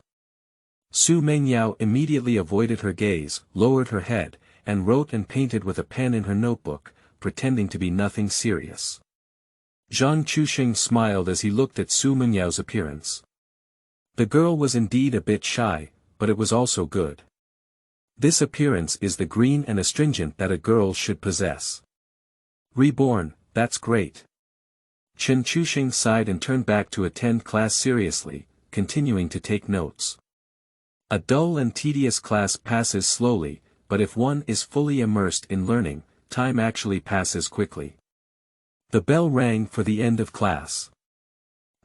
Su Menyao immediately avoided her gaze, lowered her head, and wrote and painted with a pen in her notebook, pretending to be nothing serious. Zhang Chusheng smiled as he looked at Su Menyao's appearance. The girl was indeed a bit shy, but it was also good. This appearance is the green and astringent that a girl should possess. Reborn, that's great. Chen Chusheng sighed and turned back to attend class seriously, continuing to take notes. A dull and tedious class passes slowly, but if one is fully immersed in learning, time actually passes quickly. The bell rang for the end of class.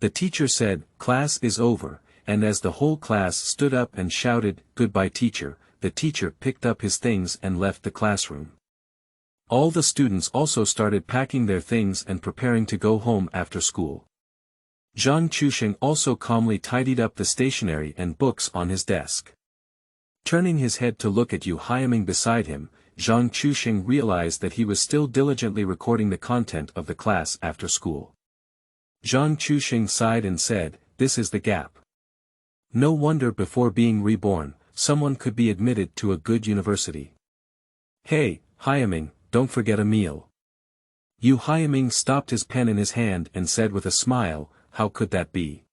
The teacher said, "Class is over," and as the whole class stood up and shouted, "Goodbye, teacher," the teacher picked up his things and left the classroom. All the students also started packing their things and preparing to go home after school. Zhang Chuxing also calmly tidied up the stationery and books on his desk. Turning his head to look at Yu Haiming beside him, Zhang Chuxing realized that he was still diligently recording the content of the class after school. Zhang Chuxing sighed and said, "This is the gap. No wonder before being reborn, someone could be admitted to a good university. Hey, Haiming, don't forget a meal." Yu Haiming stopped his pen in his hand and said with a smile, "How could that be?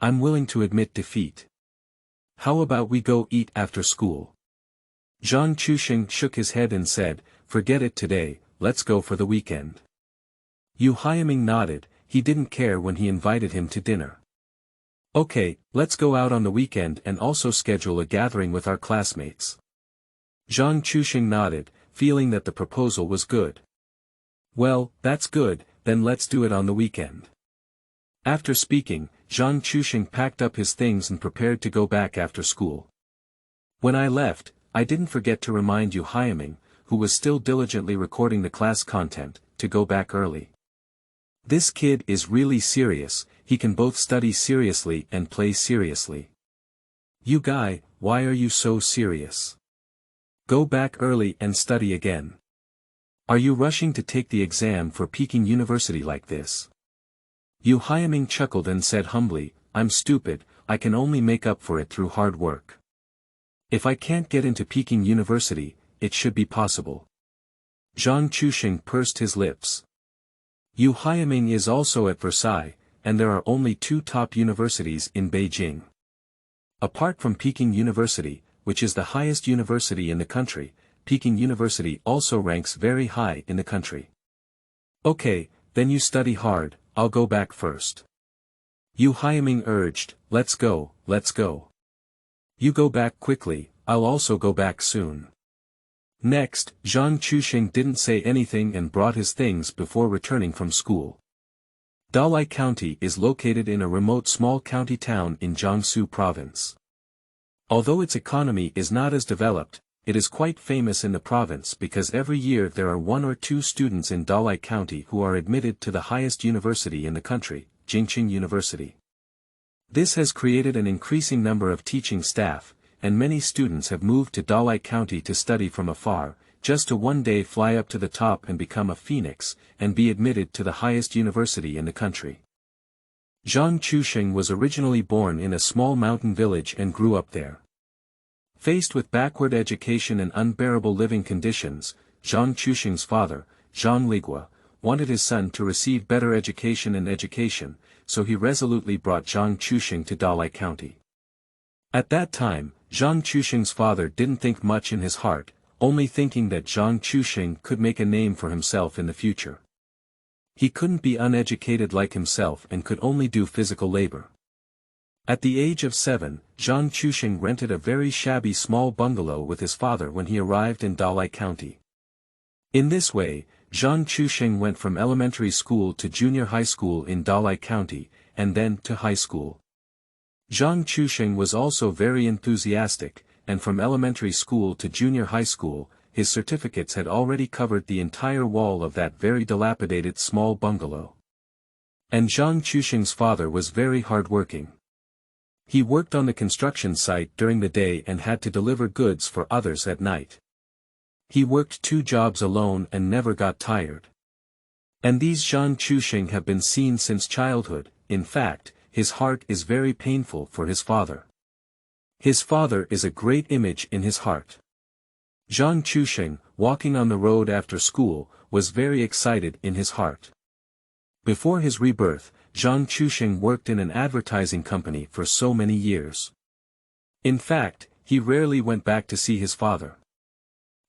I'm willing to admit defeat. How about we go eat after school?" Zhang Chuxing shook his head and said, "Forget it today, let's go for the weekend." Yu Haiming nodded, he didn't care when he invited him to dinner. "Okay, let's go out on the weekend and also schedule a gathering with our classmates." Zhang Chuxing nodded, feeling that the proposal was good. "Well, that's good, then let's do it on the weekend." After speaking, Zhang Chuxing packed up his things and prepared to go back after school. "When I left, I didn't forget to remind Yu Haiming, who was still diligently recording the class content, to go back early. This kid is really serious, he can both study seriously and play seriously. You guy, why are you so serious? Go back early and study again. Are you rushing to take the exam for Peking University like this?" Yu Haiming chuckled and said humbly, "I'm stupid, I can only make up for it through hard work. If I can't get into Peking University, it should be possible." Zhang Chuxing pursed his lips. Yu Haiming is also at Versailles, and there are only 2 top universities in Beijing. Apart from Peking University, which is the highest university in the country, Peking University also ranks very high in the country. "Okay, then you study hard, I'll go back first." Yu Haiming urged, let's go. You go back quickly, I'll also go back soon." Next, Zhang Chuxing didn't say anything and brought his things before returning from school. Dalai County is located in a remote small county town in Jiangsu province. Although its economy is not as developed, it is quite famous in the province because every year there are 1 or 2 students in Dalai County who are admitted to the highest university in the country, Jingqing University. This has created an increasing number of teaching staff, and many students have moved to Dalai County to study from afar, just to one day fly up to the top and become a phoenix, and be admitted to the highest university in the country. Zhang Chuxing was originally born in a small mountain village and grew up there. Faced with backward education and unbearable living conditions, Zhang Chuxing's father, Zhang Ligua, wanted his son to receive better education, so he resolutely brought Zhang Chuxing to Dalai County. At that time, Zhang Chuxing's father didn't think much in his heart, only thinking that Zhang Chuxing could make a name for himself in the future. He couldn't be uneducated like himself and could only do physical labor. At the age of 7, Zhang Chuxing rented a very shabby small bungalow with his father when he arrived in Dalai County. In this way, Zhang Chuxing went from elementary school to junior high school in Dalai County, and then to high school. Zhang Chuxing was also very enthusiastic, and from elementary school to junior high school, his certificates had already covered the entire wall of that very dilapidated small bungalow. And Zhang Chuxing's father was very hardworking. He worked on the construction site during the day and had to deliver goods for others at night. He worked 2 jobs alone and never got tired. And these Zhang Chuxing have been seen since childhood. In fact, his heart is very painful for his father. His father is a great image in his heart. Zhang Chuxing, walking on the road after school, was very excited in his heart. Before his rebirth, Zhang Chuxing worked in an advertising company for so many years. In fact, he rarely went back to see his father.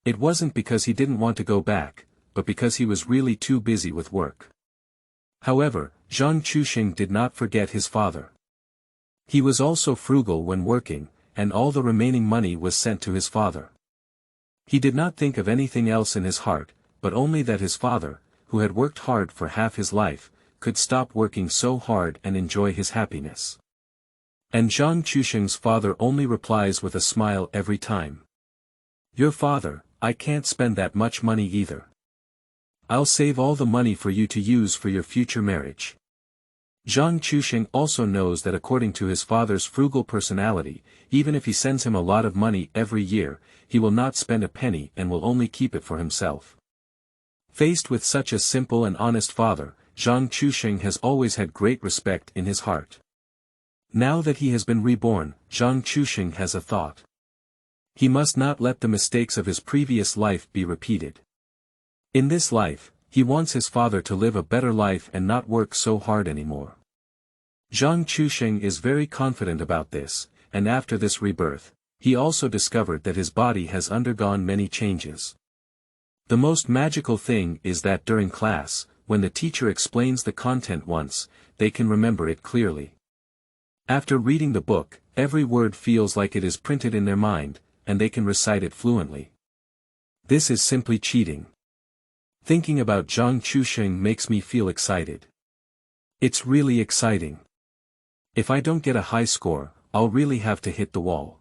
It wasn't because he didn't want to go back, but because he was really too busy with work. However, Zhang Chuxing did not forget his father. He was also frugal when working, and all the remaining money was sent to his father. He did not think of anything else in his heart, but only that his father, who had worked hard for half his life, could stop working so hard and enjoy his happiness. And Zhang Chusheng's father only replies with a smile every time. Your father, I can't spend that much money either. I'll save all the money for you to use for your future marriage. Zhang Chusheng also knows that according to his father's frugal personality, even if he sends him a lot of money every year, he will not spend a penny and will only keep it for himself. Faced with such a simple and honest father, Zhang Chusheng has always had great respect in his heart. Now that he has been reborn, Zhang Chusheng has a thought. He must not let the mistakes of his previous life be repeated. In this life, he wants his father to live a better life and not work so hard anymore. Zhang Chusheng is very confident about this, and after this rebirth, he also discovered that his body has undergone many changes. The most magical thing is that during class, when the teacher explains the content once, they can remember it clearly. After reading the book, every word feels like it is printed in their mind, and they can recite it fluently. This is simply cheating. Thinking about Zhang Chusheng makes me feel excited. It's really exciting. If I don't get a high score, I'll really have to hit the wall.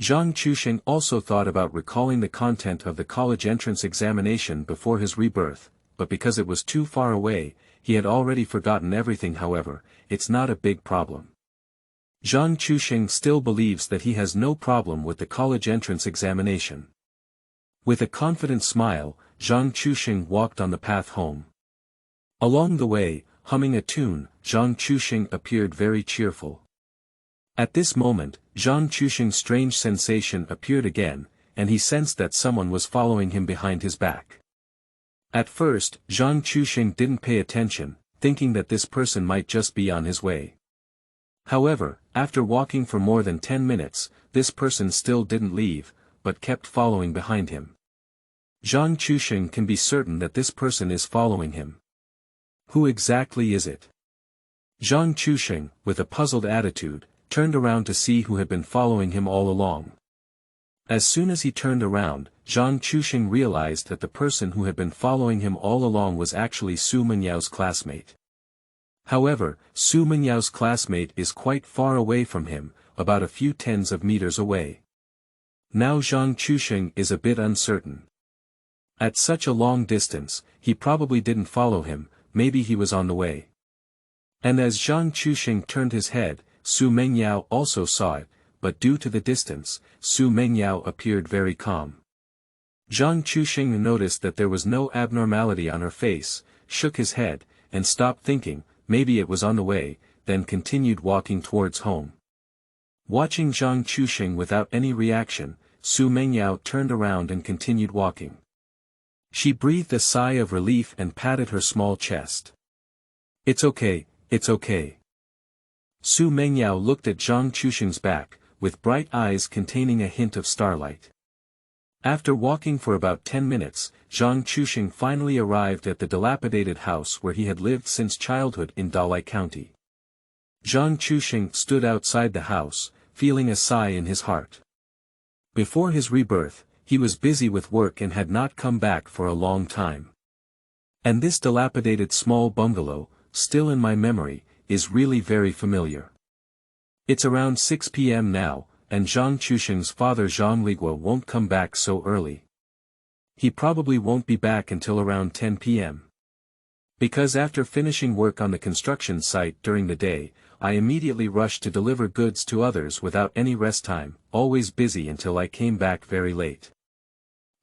Zhang Chusheng also thought about recalling the content of the college entrance examination before his rebirth, but because it was too far away, he had already forgotten everything. However, it's not a big problem. Zhang Chusheng still believes that he has no problem with the college entrance examination. With a confident smile, Zhang Chusheng walked on the path home. Along the way, humming a tune, Zhang Chusheng appeared very cheerful. At this moment, Zhang Chusheng's strange sensation appeared again, and he sensed that someone was following him behind his back. At first, Zhang Chusheng didn't pay attention, thinking that this person might just be on his way. However, after walking for more than 10 minutes, this person still didn't leave, but kept following behind him. Zhang Chusheng can be certain that this person is following him. Who exactly is it? Zhang Chusheng, with a puzzled attitude, turned around to see who had been following him all along. As soon as he turned around, Zhang Chusheng realized that the person who had been following him all along was actually Su Menyao's classmate. However, Su Menyao's classmate is quite far away from him, about a few tens of meters away. Now Zhang Chusheng is a bit uncertain. At such a long distance, he probably didn't follow him, maybe he was on the way. And as Zhang Chusheng turned his head, Su Mengyao also saw it, but due to the distance, Su Mengyao appeared very calm. Zhang Chusheng noticed that there was no abnormality on her face, shook his head, and stopped thinking, maybe it was on the way, then continued walking towards home. Watching Zhang Chusheng without any reaction, Su Mengyao turned around and continued walking. She breathed a sigh of relief and patted her small chest. It's okay, it's okay. Su Mengyao looked at Zhang Chusheng's back, with bright eyes containing a hint of starlight. After walking for about 10 minutes, Zhang Chusheng finally arrived at the dilapidated house where he had lived since childhood in Dalai County. Zhang Chusheng stood outside the house, feeling a sigh in his heart. Before his rebirth, he was busy with work and had not come back for a long time. And this dilapidated small bungalow, still in my memory, is really very familiar. It's around 6 p.m. now, and Zhang Chusheng's father Zhang Ligua won't come back so early. He probably won't be back until around 10 p.m. Because after finishing work on the construction site during the day, I immediately rushed to deliver goods to others without any rest time, always busy until I came back very late.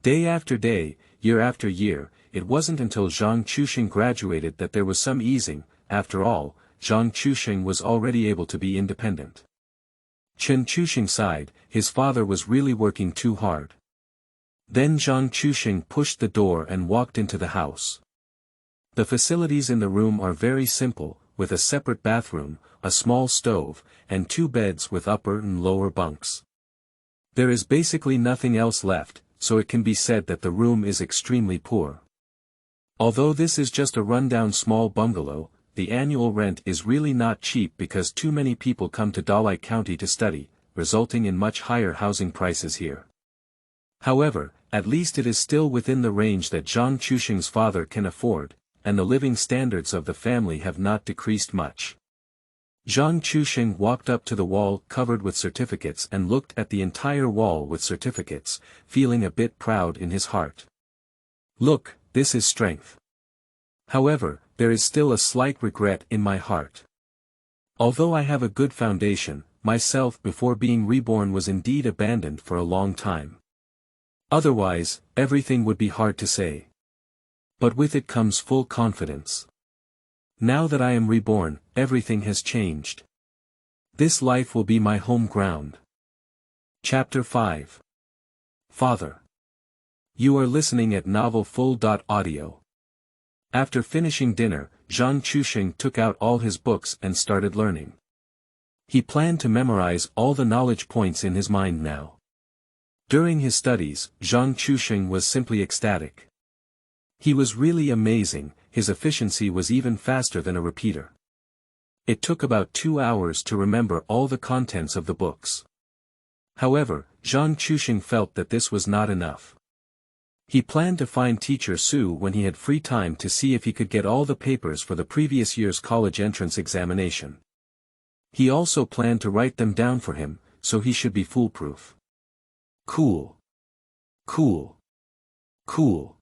Day after day, year after year, it wasn't until Zhang Chusheng graduated that there was some easing. After all, Zhang Chusheng was already able to be independent. Chen Chusheng sighed, his father was really working too hard. Then Zhang Chusheng pushed the door and walked into the house. The facilities in the room are very simple, with a separate bathroom, a small stove, and 2 beds with upper and lower bunks. There is basically nothing else left, so it can be said that the room is extremely poor. Although this is just a rundown small bungalow, the annual rent is really not cheap because too many people come to Dalai County to study, resulting in much higher housing prices here. However, at least it is still within the range that Zhang Chuxing's father can afford, and the living standards of the family have not decreased much. Zhang Chuxing walked up to the wall covered with certificates and looked at the entire wall with certificates, feeling a bit proud in his heart. Look, this is strength. However, there is still a slight regret in my heart. Although I have a good foundation, myself before being reborn was indeed abandoned for a long time. Otherwise, everything would be hard to say. But with it comes full confidence. Now that I am reborn, everything has changed. This life will be my home ground. Chapter 5. Father. You are listening at novelfull.audio. After finishing dinner, Zhang Chuxing took out all his books and started learning. He planned to memorize all the knowledge points in his mind now. During his studies, Zhang Chuxing was simply ecstatic. He was really amazing, his efficiency was even faster than a repeater. It took about 2 hours to remember all the contents of the books. However, Zhang Chuxing felt that this was not enough. He planned to find Teacher Su when he had free time to see if he could get all the papers for the previous year's college entrance examination. He also planned to write them down for him, so he should be foolproof. Cool. Cool. Cool.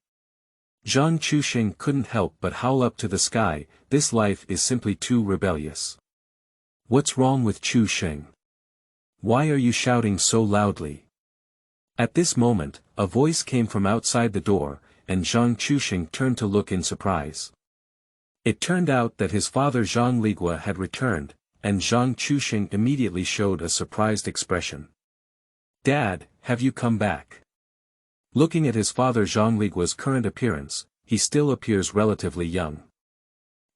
Zhang Chuxing couldn't help but howl up to the sky, this life is simply too rebellious. What's wrong with Chuxing? Why are you shouting so loudly? At this moment, a voice came from outside the door, and Zhang Chuxing turned to look in surprise. It turned out that his father Zhang Ligua had returned, and Zhang Chuxing immediately showed a surprised expression. Dad, have you come back? Looking at his father Zhang Ligua's current appearance, he still appears relatively young.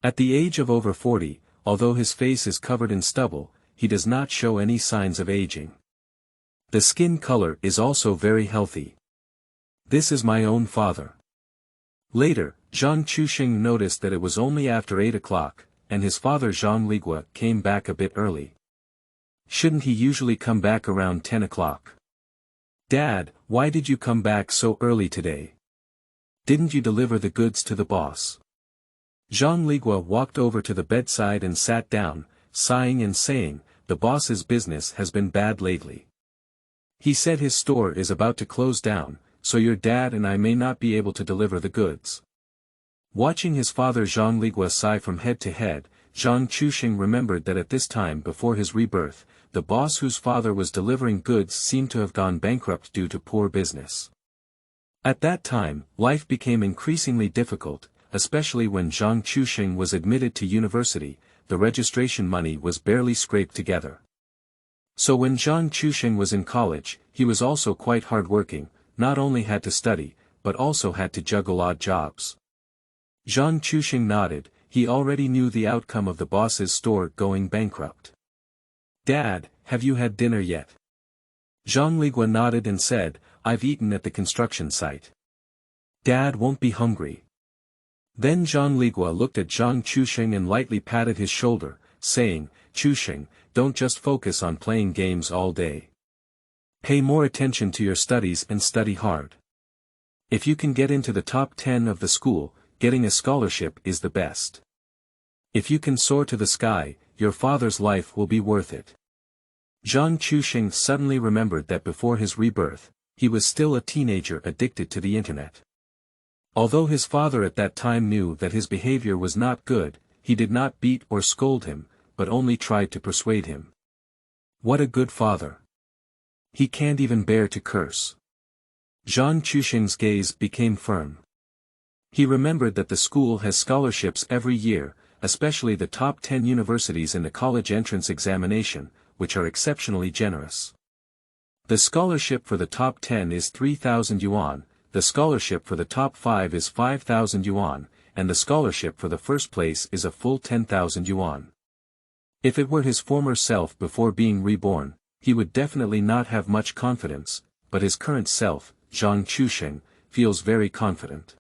At the age of over 40, although his face is covered in stubble, he does not show any signs of aging. The skin color is also very healthy. This is my own father. Later, Zhang Chuxing noticed that it was only after 8 o'clock, and his father Zhang Ligua came back a bit early. Shouldn't he usually come back around 10 o'clock? Dad, why did you come back so early today? Didn't you deliver the goods to the boss? Zhang Ligua walked over to the bedside and sat down, sighing and saying, the boss's business has been bad lately. He said his store is about to close down, so your dad and I may not be able to deliver the goods. Watching his father Zhang Ligua sigh from head to head, Zhang Chuxing remembered that at this time before his rebirth, the boss whose father was delivering goods seemed to have gone bankrupt due to poor business. At that time, life became increasingly difficult, especially when Zhang Chuxing was admitted to university, the registration money was barely scraped together. So when Zhang Chuxing was in college, he was also quite hardworking, not only had to study, but also had to juggle odd jobs. Zhang Chuxing nodded, he already knew the outcome of the boss's store going bankrupt. Dad, have you had dinner yet? Zhang Ligua nodded and said, I've eaten at the construction site. Dad won't be hungry. Then Zhang Ligua looked at Zhang Chuxing and lightly patted his shoulder, saying, Chuxing, don't just focus on playing games all day. Pay more attention to your studies and study hard. If you can get into the top 10 of the school, getting a scholarship is the best. If you can soar to the sky, your father's life will be worth it. Zhang Chuxing suddenly remembered that before his rebirth, he was still a teenager addicted to the internet. Although his father at that time knew that his behavior was not good, he did not beat or scold him, but only tried to persuade him. What a good father. He can't even bear to curse. Zhang Chuxing's gaze became firm. He remembered that the school has scholarships every year, especially the top 10 universities in the college entrance examination, which are exceptionally generous. The scholarship for the top 10 is 3,000 yuan, the scholarship for the top 5 is 5,000 yuan, and the scholarship for the first place is a full 10,000 yuan. If it were his former self before being reborn, he would definitely not have much confidence, but his current self, Zhang Chuxing, feels very confident.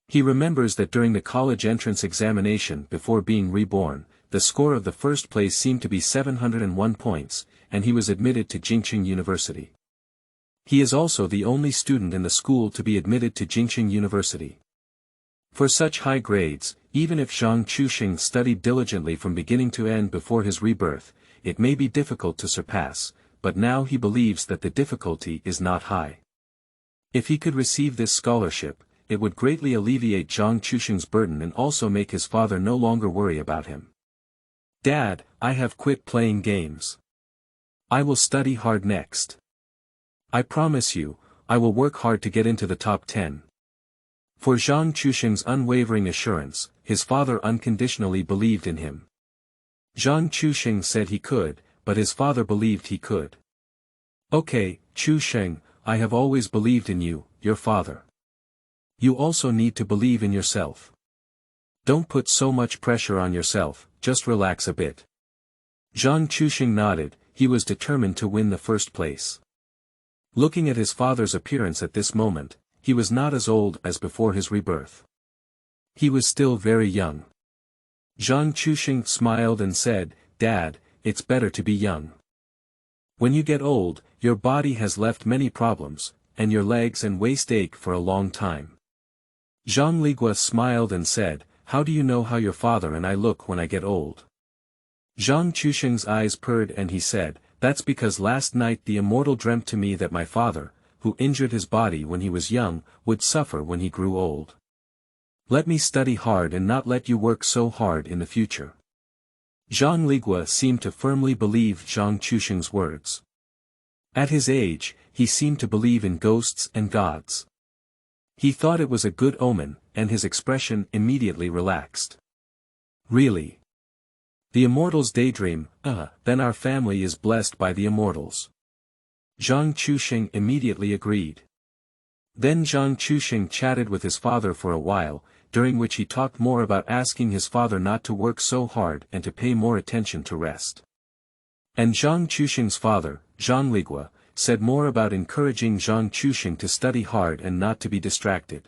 He remembers that during the college entrance examination before being reborn, the score of the first place seemed to be 701 points, and he was admitted to Jingqing University. He is also the only student in the school to be admitted to Jingxing University. For such high grades, even if Zhang Chuxing studied diligently from beginning to end before his rebirth, it may be difficult to surpass, but now he believes that the difficulty is not high. If he could receive this scholarship, it would greatly alleviate Zhang Chuxing's burden and also make his father no longer worry about him. Dad, I have quit playing games. I will study hard next. I promise you, I will work hard to get into the top 10. For Zhang Chuxing's unwavering assurance, his father unconditionally believed in him. Zhang Chuxing said he could, but his father believed he could. Okay, Chuxing, I have always believed in you, your father. You also need to believe in yourself. Don't put so much pressure on yourself, just relax a bit. Zhang Chuxing nodded, he was determined to win the first place. Looking at his father's appearance at this moment, he was not as old as before his rebirth. He was still very young. Zhang Chuxing smiled and said, Dad, it's better to be young. When you get old, your body has left many problems, and your legs and waist ache for a long time. Zhang Ligua smiled and said, How do you know how your father and I look when I get old? Zhang Chuxing's eyes purred and he said, That's because last night the immortal dreamt to me that my father, who injured his body when he was young, would suffer when he grew old. Let me study hard and not let you work so hard in the future. Zhang Ligua seemed to firmly believe Zhang Chuxing's words. At his age, he seemed to believe in ghosts and gods. He thought it was a good omen, and his expression immediately relaxed. Really? The immortals daydream, then our family is blessed by the immortals. Zhang Chuxing immediately agreed. Then Zhang Chuxing chatted with his father for a while, during which he talked more about asking his father not to work so hard and to pay more attention to rest. And Zhang Chuxing's father, Zhang Ligua, said more about encouraging Zhang Chuxing to study hard and not to be distracted.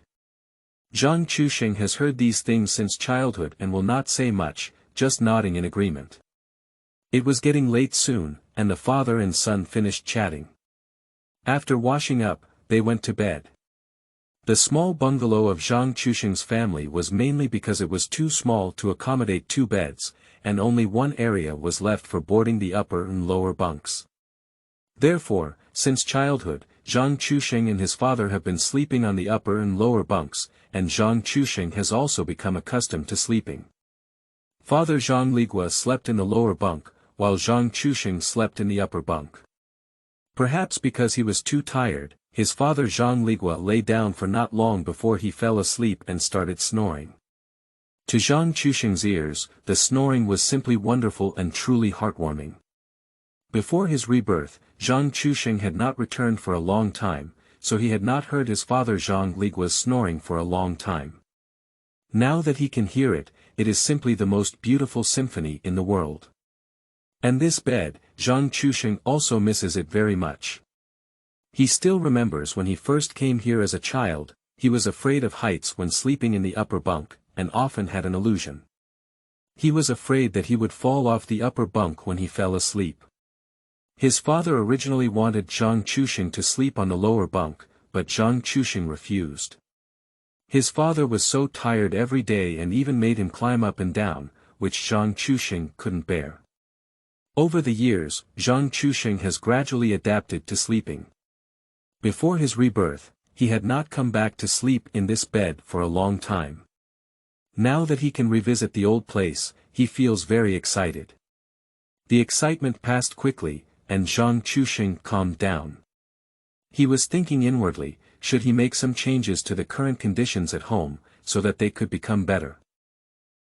Zhang Chuxing has heard these things since childhood and will not say much, just nodding in agreement. It was getting late soon, and the father and son finished chatting. After washing up, they went to bed. The small bungalow of Zhang Chuxing's family was mainly because it was too small to accommodate 2 beds, and only one area was left for boarding the upper and lower bunks. Therefore, since childhood, Zhang Chuxing and his father have been sleeping on the upper and lower bunks, and Zhang Chuxing has also become accustomed to sleeping. Father Zhang Ligua slept in the lower bunk, while Zhang Chuxing slept in the upper bunk. Perhaps because he was too tired, his father Zhang Ligua lay down for not long before he fell asleep and started snoring. To Zhang Chuxing's ears, the snoring was simply wonderful and truly heartwarming. Before his rebirth, Zhang Chuxing had not returned for a long time, so he had not heard his father Zhang Ligua's snoring for a long time. Now that he can hear it, it is simply the most beautiful symphony in the world. And this bed, Zhang Chuxing also misses it very much. He still remembers when he first came here as a child, he was afraid of heights when sleeping in the upper bunk, and often had an illusion. He was afraid that he would fall off the upper bunk when he fell asleep. His father originally wanted Zhang Chuxing to sleep on the lower bunk, but Zhang Chuxing refused. His father was so tired every day and even made him climb up and down, which Zhang Chuxing couldn't bear. Over the years, Zhang Chuxing has gradually adapted to sleeping. Before his rebirth, he had not come back to sleep in this bed for a long time. Now that he can revisit the old place, he feels very excited. The excitement passed quickly, and Zhang Chuxing calmed down. He was thinking inwardly, should he make some changes to the current conditions at home, so that they could become better.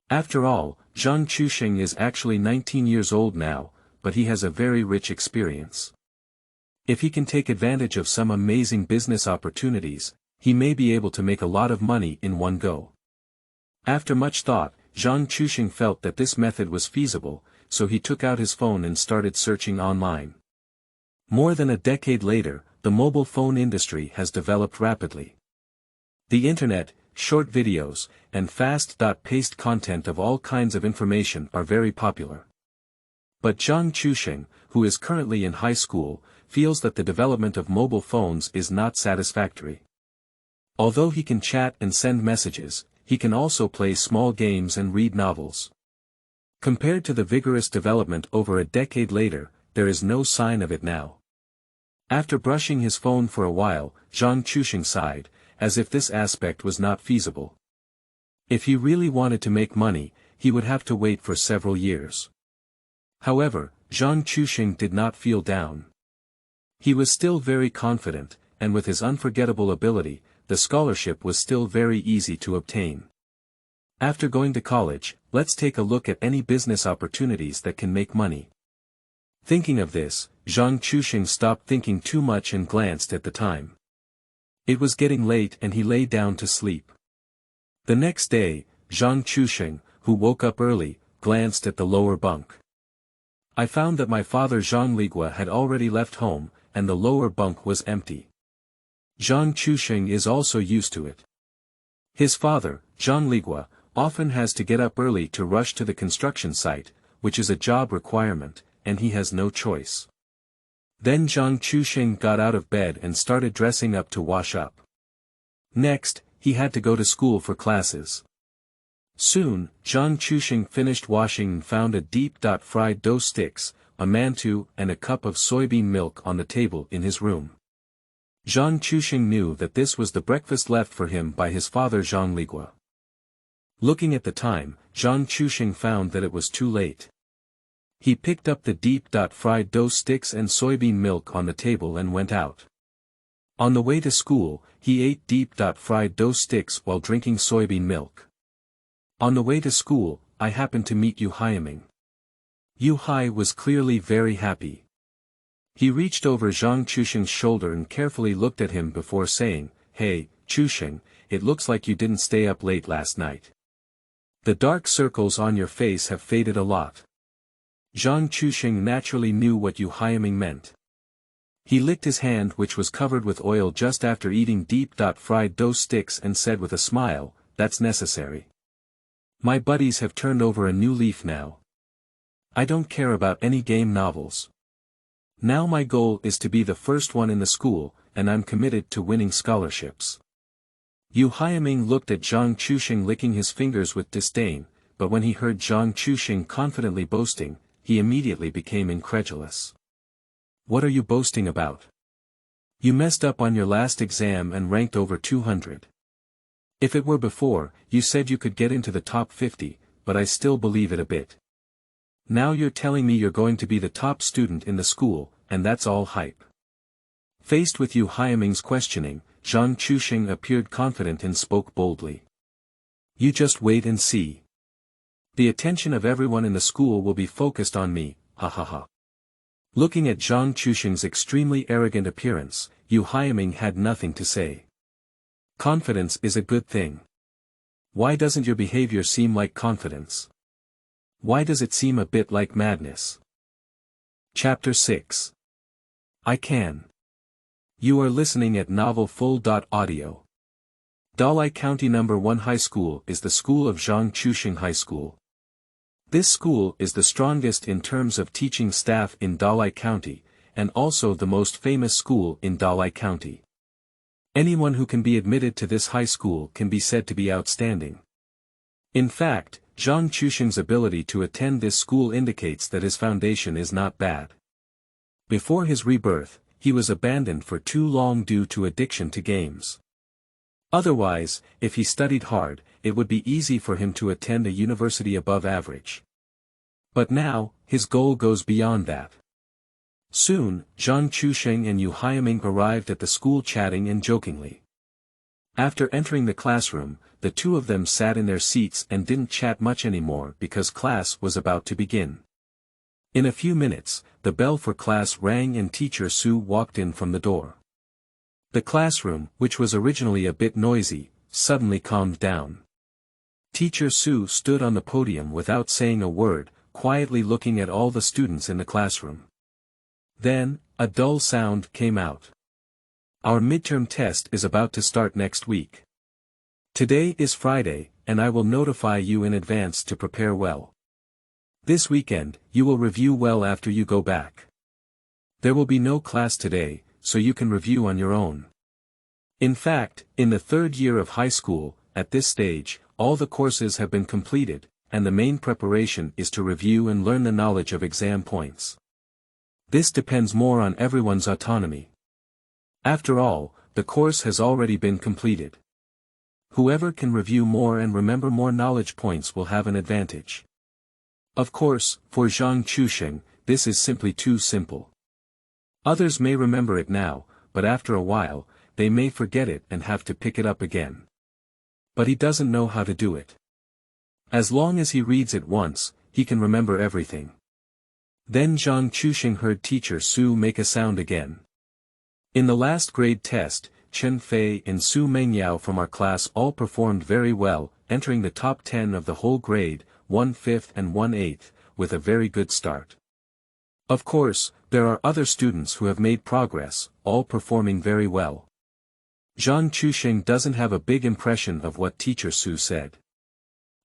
After all, Zhang Chuxing is actually 19 years old now, but he has a very rich experience. If he can take advantage of some amazing business opportunities, he may be able to make a lot of money in one go. After much thought, Zhang Chuxing felt that this method was feasible, so he took out his phone and started searching online. More than a decade later, the mobile phone industry has developed rapidly. The internet, short videos, and fast-paced content of all kinds of information are very popular. But Zhang Chuxing, who is currently in high school, feels that the development of mobile phones is not satisfactory. Although he can chat and send messages, he can also play small games and read novels. Compared to the vigorous development over a decade later, there is no sign of it now. After brushing his phone for a while, Zhang Chuxing sighed, as if this aspect was not feasible. If he really wanted to make money, he would have to wait for several years. However, Zhang Chuxing did not feel down. He was still very confident, and with his unforgettable ability, the scholarship was still very easy to obtain. After going to college, let's take a look at any business opportunities that can make money. Thinking of this, Zhang Chuxing stopped thinking too much and glanced at the time. It was getting late and he lay down to sleep. The next day, Zhang Chuxing, who woke up early, glanced at the lower bunk. I found that my father Zhang Ligua had already left home, and the lower bunk was empty. Zhang Chuxing is also used to it. His father, Zhang Ligua, often has to get up early to rush to the construction site, which is a job requirement, and he has no choice. Then Zhang Chuxing got out of bed and started dressing up to wash up. Next, he had to go to school for classes. Soon, Zhang Chuxing finished washing and found a deep-fried dough sticks, a mantou and a cup of soybean milk on the table in his room. Zhang Chuxing knew that this was the breakfast left for him by his father Zhang Ligua. Looking at the time, Zhang Chuxing found that it was too late. He picked up the deep-fried dough sticks and soybean milk on the table and went out. On the way to school, he ate deep-fried dough sticks while drinking soybean milk. On the way to school, I happened to meet Yu Haiming. Yu Hai was clearly very happy. He reached over Zhang Chuxing's shoulder and carefully looked at him before saying, "Hey, Chuxing, it looks like you didn't stay up late last night. The dark circles on your face have faded a lot." Zhang Chuxing naturally knew what Yu Haiming meant. He licked his hand which was covered with oil just after eating deep-fried dough sticks and said with a smile, "That's necessary. My buddies have turned over a new leaf now. I don't care about any game novels. Now my goal is to be the first one in the school, and I'm committed to winning scholarships." Yu Haiming looked at Zhang Chuxing licking his fingers with disdain, but when he heard Zhang Chuxing confidently boasting, he immediately became incredulous. "What are you boasting about? You messed up on your last exam and ranked over 200. If it were before, you said you could get into the top 50, but I still believe it a bit. Now you're telling me you're going to be the top student in the school, and that's all hype." Faced with Yu Haiming's questioning, Zhang Chuxing appeared confident and spoke boldly. "You just wait and see. The attention of everyone in the school will be focused on me, ha ha ha." Looking at Zhang Chuxing's extremely arrogant appearance, Yu Haiming had nothing to say. Confidence is a good thing. Why doesn't your behavior seem like confidence? Why does it seem a bit like madness? Chapter 6. I Can. You are listening at novelfull.audio. Dalai County No. 1 High School is the school of Zhang Chuxing High School. This school is the strongest in terms of teaching staff in Dalai County, and also the most famous school in Dalai County. Anyone who can be admitted to this high school can be said to be outstanding. In fact, Zhang Chuxing's ability to attend this school indicates that his foundation is not bad. Before his rebirth, he was abandoned for too long due to addiction to games. Otherwise, if he studied hard, it would be easy for him to attend a university above average. But now, his goal goes beyond that. Soon, Zhang Chuxing and Yu Haiming arrived at the school chatting and jokingly. After entering the classroom, the two of them sat in their seats and didn't chat much anymore because class was about to begin. In a few minutes, the bell for class rang and Teacher Su walked in from the door. The classroom, which was originally a bit noisy, suddenly calmed down. Teacher Su stood on the podium without saying a word, quietly looking at all the students in the classroom. Then, a dull sound came out. "Our midterm test is about to start next week. Today is Friday, and I will notify you in advance to prepare well. This weekend, you will review well after you go back. There will be no class today, so you can review on your own. In fact, in the third year of high school, at this stage, all the courses have been completed, and the main preparation is to review and learn the knowledge of exam points. This depends more on everyone's autonomy. After all, the course has already been completed. Whoever can review more and remember more knowledge points will have an advantage. Of course, for Zhang Chuxing, this is simply too simple. Others may remember it now, but after a while, they may forget it and have to pick it up again. But he doesn't know how to do it. As long as he reads it once, he can remember everything. Then Zhang Chuxing heard teacher Su make a sound again. In the last grade test, Chen Fei and Su Mengyao from our class all performed very well, entering the top 10 of the whole grade, 1/5 and 1/8, with a very good start. Of course, there are other students who have made progress, all performing very well. Zhang Chuxing doesn't have a big impression of what teacher Su said.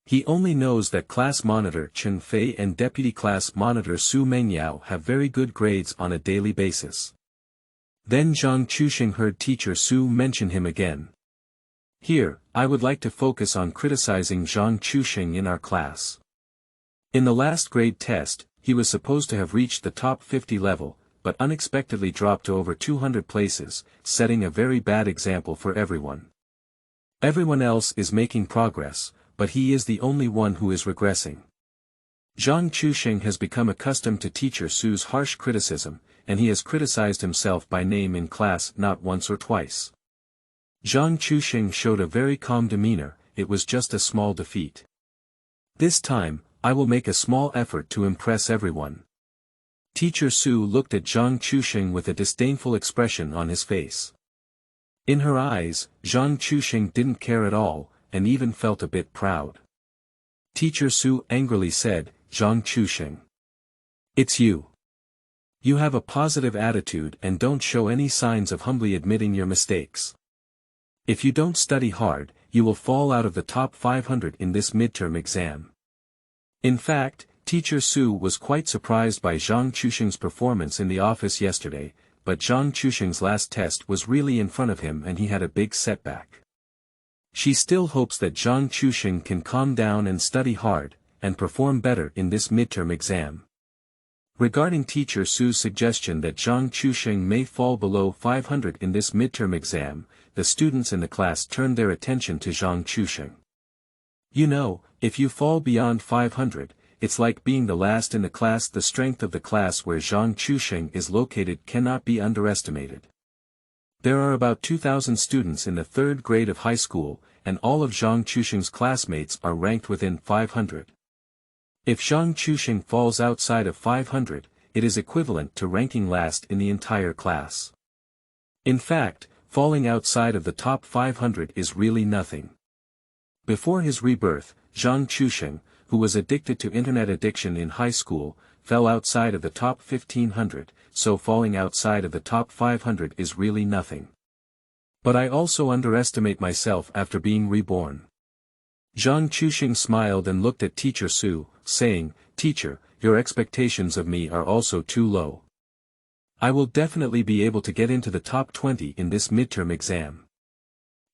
He only knows that class monitor Chen Fei and deputy class monitor Su Mengyao have very good grades on a daily basis. Then Zhang Chuxing heard teacher Su mention him again. Here, I would like to focus on criticizing Zhang Chuxing in our class. In the last grade test, he was supposed to have reached the top 50 level, but unexpectedly dropped to over 200 places, setting a very bad example for everyone. Everyone else is making progress, but he is the only one who is regressing. Zhang Chuxing has become accustomed to teacher Su's harsh criticism, and he has criticized himself by name in class not once or twice. Zhang Chuxing showed a very calm demeanor, it was just a small defeat. This time, I will make a small effort to impress everyone. Teacher Su looked at Zhang Chuxing with a disdainful expression on his face. In her eyes, Zhang Chuxing didn't care at all, and even felt a bit proud. Teacher Su angrily said, "Zhang Chuxing. It's you. You have a positive attitude and don't show any signs of humbly admitting your mistakes. If you don't study hard, you will fall out of the top 500 in this midterm exam." In fact, teacher Su was quite surprised by Zhang Chuxing's performance in the office yesterday, but Zhang Chuxing's last test was really in front of him and he had a big setback. She still hopes that Zhang Chuxing can calm down and study hard, and perform better in this midterm exam. Regarding teacher Su's suggestion that Zhang Chuxing may fall below 500 in this midterm exam, the students in the class turned their attention to Zhang Chuxing. You know, if you fall beyond 500, it's like being the last in the class. The strength of the class where Zhang Chuxing is located cannot be underestimated. There are about 2,000 students in the third grade of high school, and all of Zhang Chuxing's classmates are ranked within 500. If Zhang Chuxing falls outside of 500, it is equivalent to ranking last in the entire class. In fact, falling outside of the top 500 is really nothing. Before his rebirth, Zhang Chuxing, who was addicted to internet addiction in high school, fell outside of the top 1500, so falling outside of the top 500 is really nothing. But I also underestimate myself after being reborn. Zhang Chuxing smiled and looked at teacher Su, saying, "Teacher, your expectations of me are also too low. I will definitely be able to get into the top 20 in this midterm exam."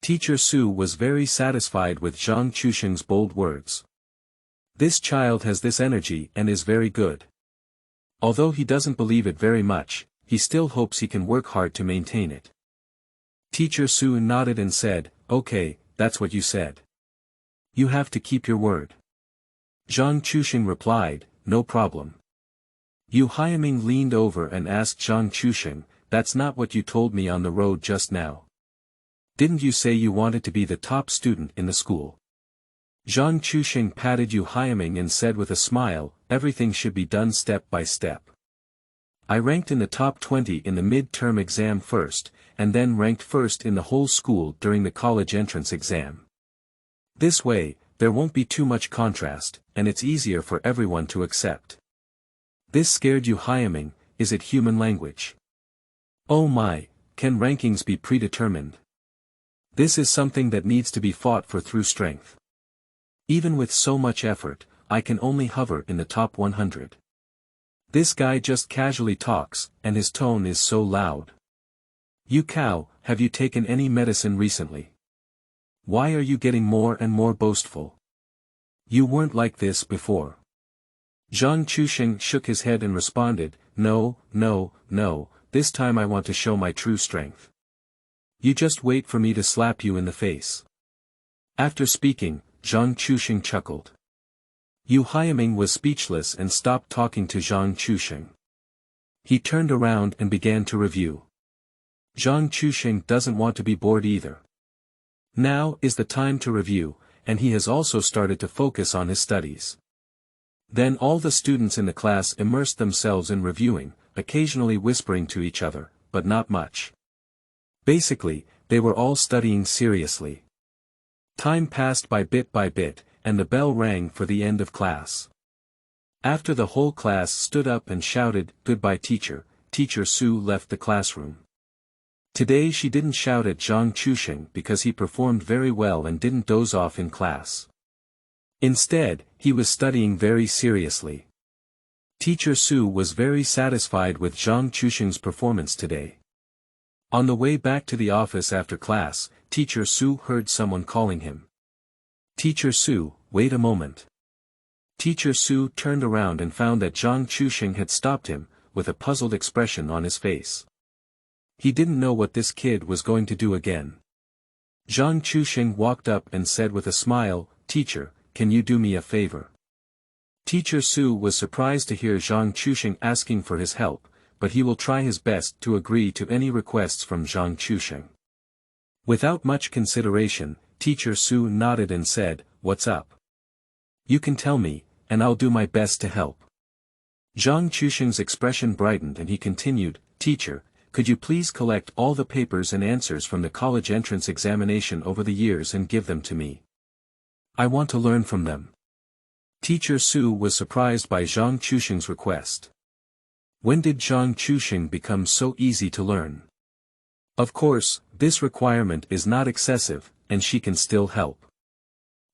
Teacher Su was very satisfied with Zhang Chuxing's bold words. This child has this energy and is very good. Although he doesn't believe it very much, he still hopes he can work hard to maintain it. Teacher Su nodded and said, "Okay, that's what you said. You have to keep your word." Zhang Chuxing replied, "No problem." Yu Haiming leaned over and asked Zhang Chuxing, "That's not what you told me on the road just now. Didn't you say you wanted to be the top student in the school?" Zhang Chuxing patted Yu Haiming and said with a smile, "Everything should be done step by step. I ranked in the top 20 in the mid-term exam first, and then ranked first in the whole school during the college entrance exam. This way, there won't be too much contrast, and it's easier for everyone to accept." This scared Yu Haiming. Is it human language? Oh my, can rankings be predetermined? This is something that needs to be fought for through strength. Even with so much effort, I can only hover in the top 100. This guy just casually talks, and his tone is so loud. You cow, have you taken any medicine recently? Why are you getting more and more boastful? You weren't like this before. Zhang Chuxing shook his head and responded, no, no, no, this time I want to show my true strength. You just wait for me to slap you in the face. After speaking, Zhang Chuxing chuckled. Yu Haiming was speechless and stopped talking to Zhang Chuxing. He turned around and began to review. Zhang Chuxing doesn't want to be bored either. Now is the time to review, and he has also started to focus on his studies. Then all the students in the class immersed themselves in reviewing, occasionally whispering to each other, but not much. Basically, they were all studying seriously. Time passed by bit, and the bell rang for the end of class. After the whole class stood up and shouted, "Goodbye teacher," Teacher Su left the classroom. Today she didn't shout at Zhang Chuxing because he performed very well and didn't doze off in class. Instead, he was studying very seriously. Teacher Su was very satisfied with Zhang Chuxing's performance today. On the way back to the office after class, Teacher Su heard someone calling him. Teacher Su, wait a moment. Teacher Su turned around and found that Zhang Chuxing had stopped him, with a puzzled expression on his face. He didn't know what this kid was going to do again. Zhang Chuxing walked up and said with a smile, "Teacher, can you do me a favor?" Teacher Su was surprised to hear Zhang Chuxing asking for his help, but he will try his best to agree to any requests from Zhang Chuxing. Without much consideration, Teacher Su nodded and said, "What's up? You can tell me, and I'll do my best to help." Zhang Chuxing's expression brightened and he continued, "Teacher, could you please collect all the papers and answers from the college entrance examination over the years and give them to me? I want to learn from them." Teacher Su was surprised by Zhang Chuxing's request. When did Zhang Chuxing become so easy to learn? Of course, this requirement is not excessive, and she can still help.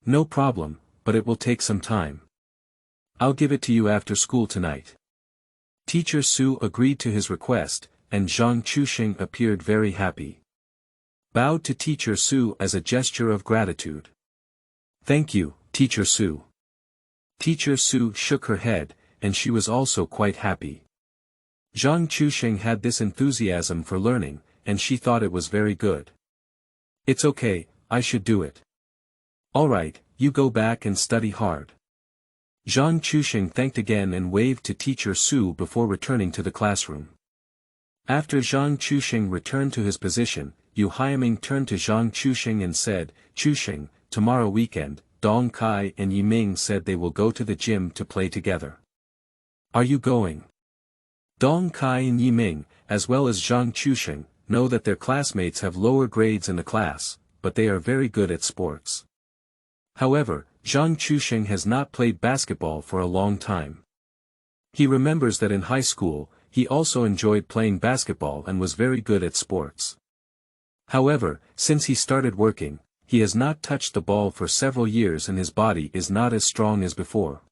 No problem, but it will take some time. I'll give it to you after school tonight. Teacher Su agreed to his request, and Zhang Chuxing appeared very happy. Bowed to Teacher Su as a gesture of gratitude. "Thank you, Teacher Su." Teacher Su shook her head, and she was also quite happy. Zhang Chuxing had this enthusiasm for learning, and she thought it was very good. "It's okay, I should do it." "Alright, you go back and study hard." Zhang Chuxing thanked again and waved to Teacher Su before returning to the classroom. After Zhang Chuxing returned to his position, Yu Haiming turned to Zhang Chuxing and said, "Chuxing, tomorrow weekend, Dong Kai and Yiming said they will go to the gym to play together. Are you going?" Dong Kai and Yiming, as well as Zhang Chuxing, know that their classmates have lower grades in the class, but they are very good at sports. However, Zhang Chuxing has not played basketball for a long time. He remembers that in high school, he also enjoyed playing basketball and was very good at sports. However, since he started working, he has not touched the ball for several years and his body is not as strong as before.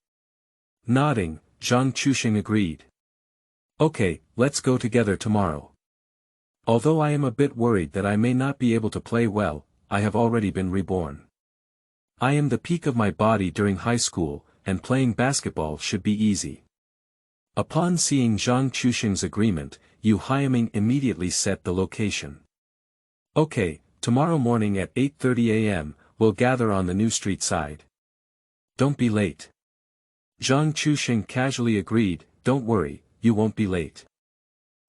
Nodding, Zhang Chuxing agreed. "Okay, let's go together tomorrow. Although I am a bit worried that I may not be able to play well, I have already been reborn. I am the peak of my body during high school, and playing basketball should be easy." Upon seeing Zhang Chuxing's agreement, Yu Haiming immediately set the location. "Okay, tomorrow morning at 8:30 a.m., we'll gather on the New Street side. Don't be late." Zhang Chuxing casually agreed, "Don't worry, you won't be late."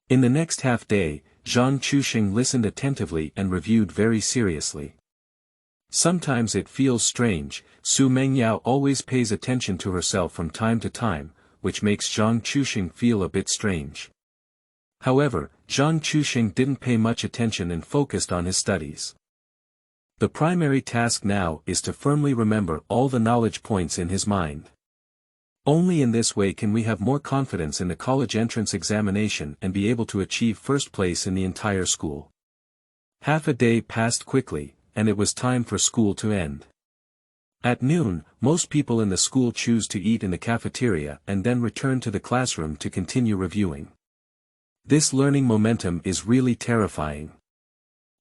In the next half-day, Zhang Chuxing listened attentively and reviewed very seriously. Sometimes it feels strange, Su Mengyao always pays attention to herself from time to time, which makes Zhang Chuxing feel a bit strange. However, Zhang Chuxing didn't pay much attention and focused on his studies. The primary task now is to firmly remember all the knowledge points in his mind. Only in this way can we have more confidence in the college entrance examination and be able to achieve first place in the entire school. Half a day passed quickly, and it was time for school to end. At noon, most people in the school choose to eat in the cafeteria and then return to the classroom to continue reviewing. This learning momentum is really terrifying.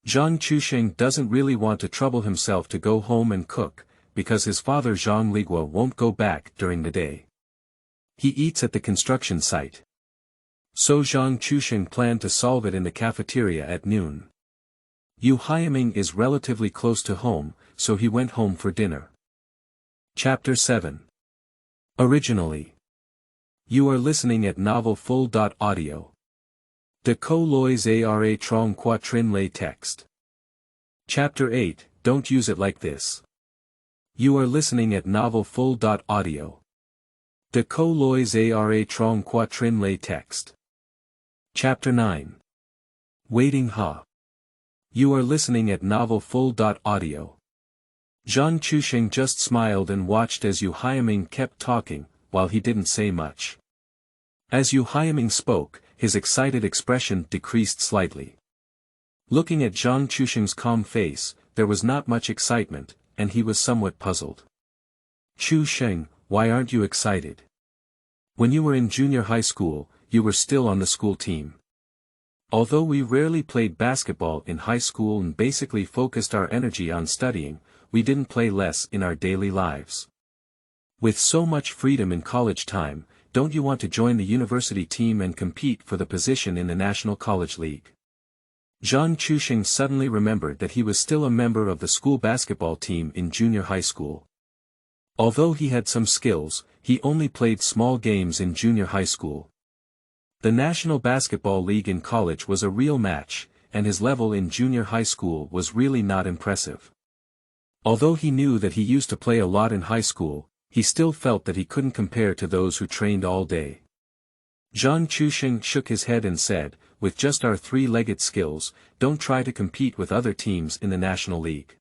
Zhang Chuxing doesn't really want to trouble himself to go home and cook, because his father Zhang Ligua won't go back during the day. He eats at the construction site. So Zhang Chuxing planned to solve it in the cafeteria at noon. Yu Haiming is relatively close to home, so he went home for dinner. Chapter 7. Originally. You are listening at Novel Full.audio. De co lois ara trong quatrin lay text. Chapter 8, Don't use it like this. You are listening at Novel Full.audio. De co lois ara trong quatrin lay text. Chapter 9. Waiting Ha. You are listening at Novel Full.audio. Zhang Chuxing just smiled and watched as Yu Haiming kept talking, while he didn't say much. As Yu Haiming spoke, his excited expression decreased slightly. Looking at Zhang Chuxing's calm face, there was not much excitement, and he was somewhat puzzled. Chuxing, why aren't you excited? When you were in junior high school, you were still on the school team. Although we rarely played basketball in high school and basically focused our energy on studying, we didn't play less in our daily lives. With so much freedom in college time, don't you want to join the university team and compete for the position in the National College League? Zhang Chuxing suddenly remembered that he was still a member of the school basketball team in junior high school. Although he had some skills, he only played small games in junior high school. The National Basketball League in college was a real match, and his level in junior high school was really not impressive. Although he knew that he used to play a lot in high school, he still felt that he couldn't compare to those who trained all day. Zhang Chuxing shook his head and said, with just our three-legged skills, don't try to compete with other teams in the National League.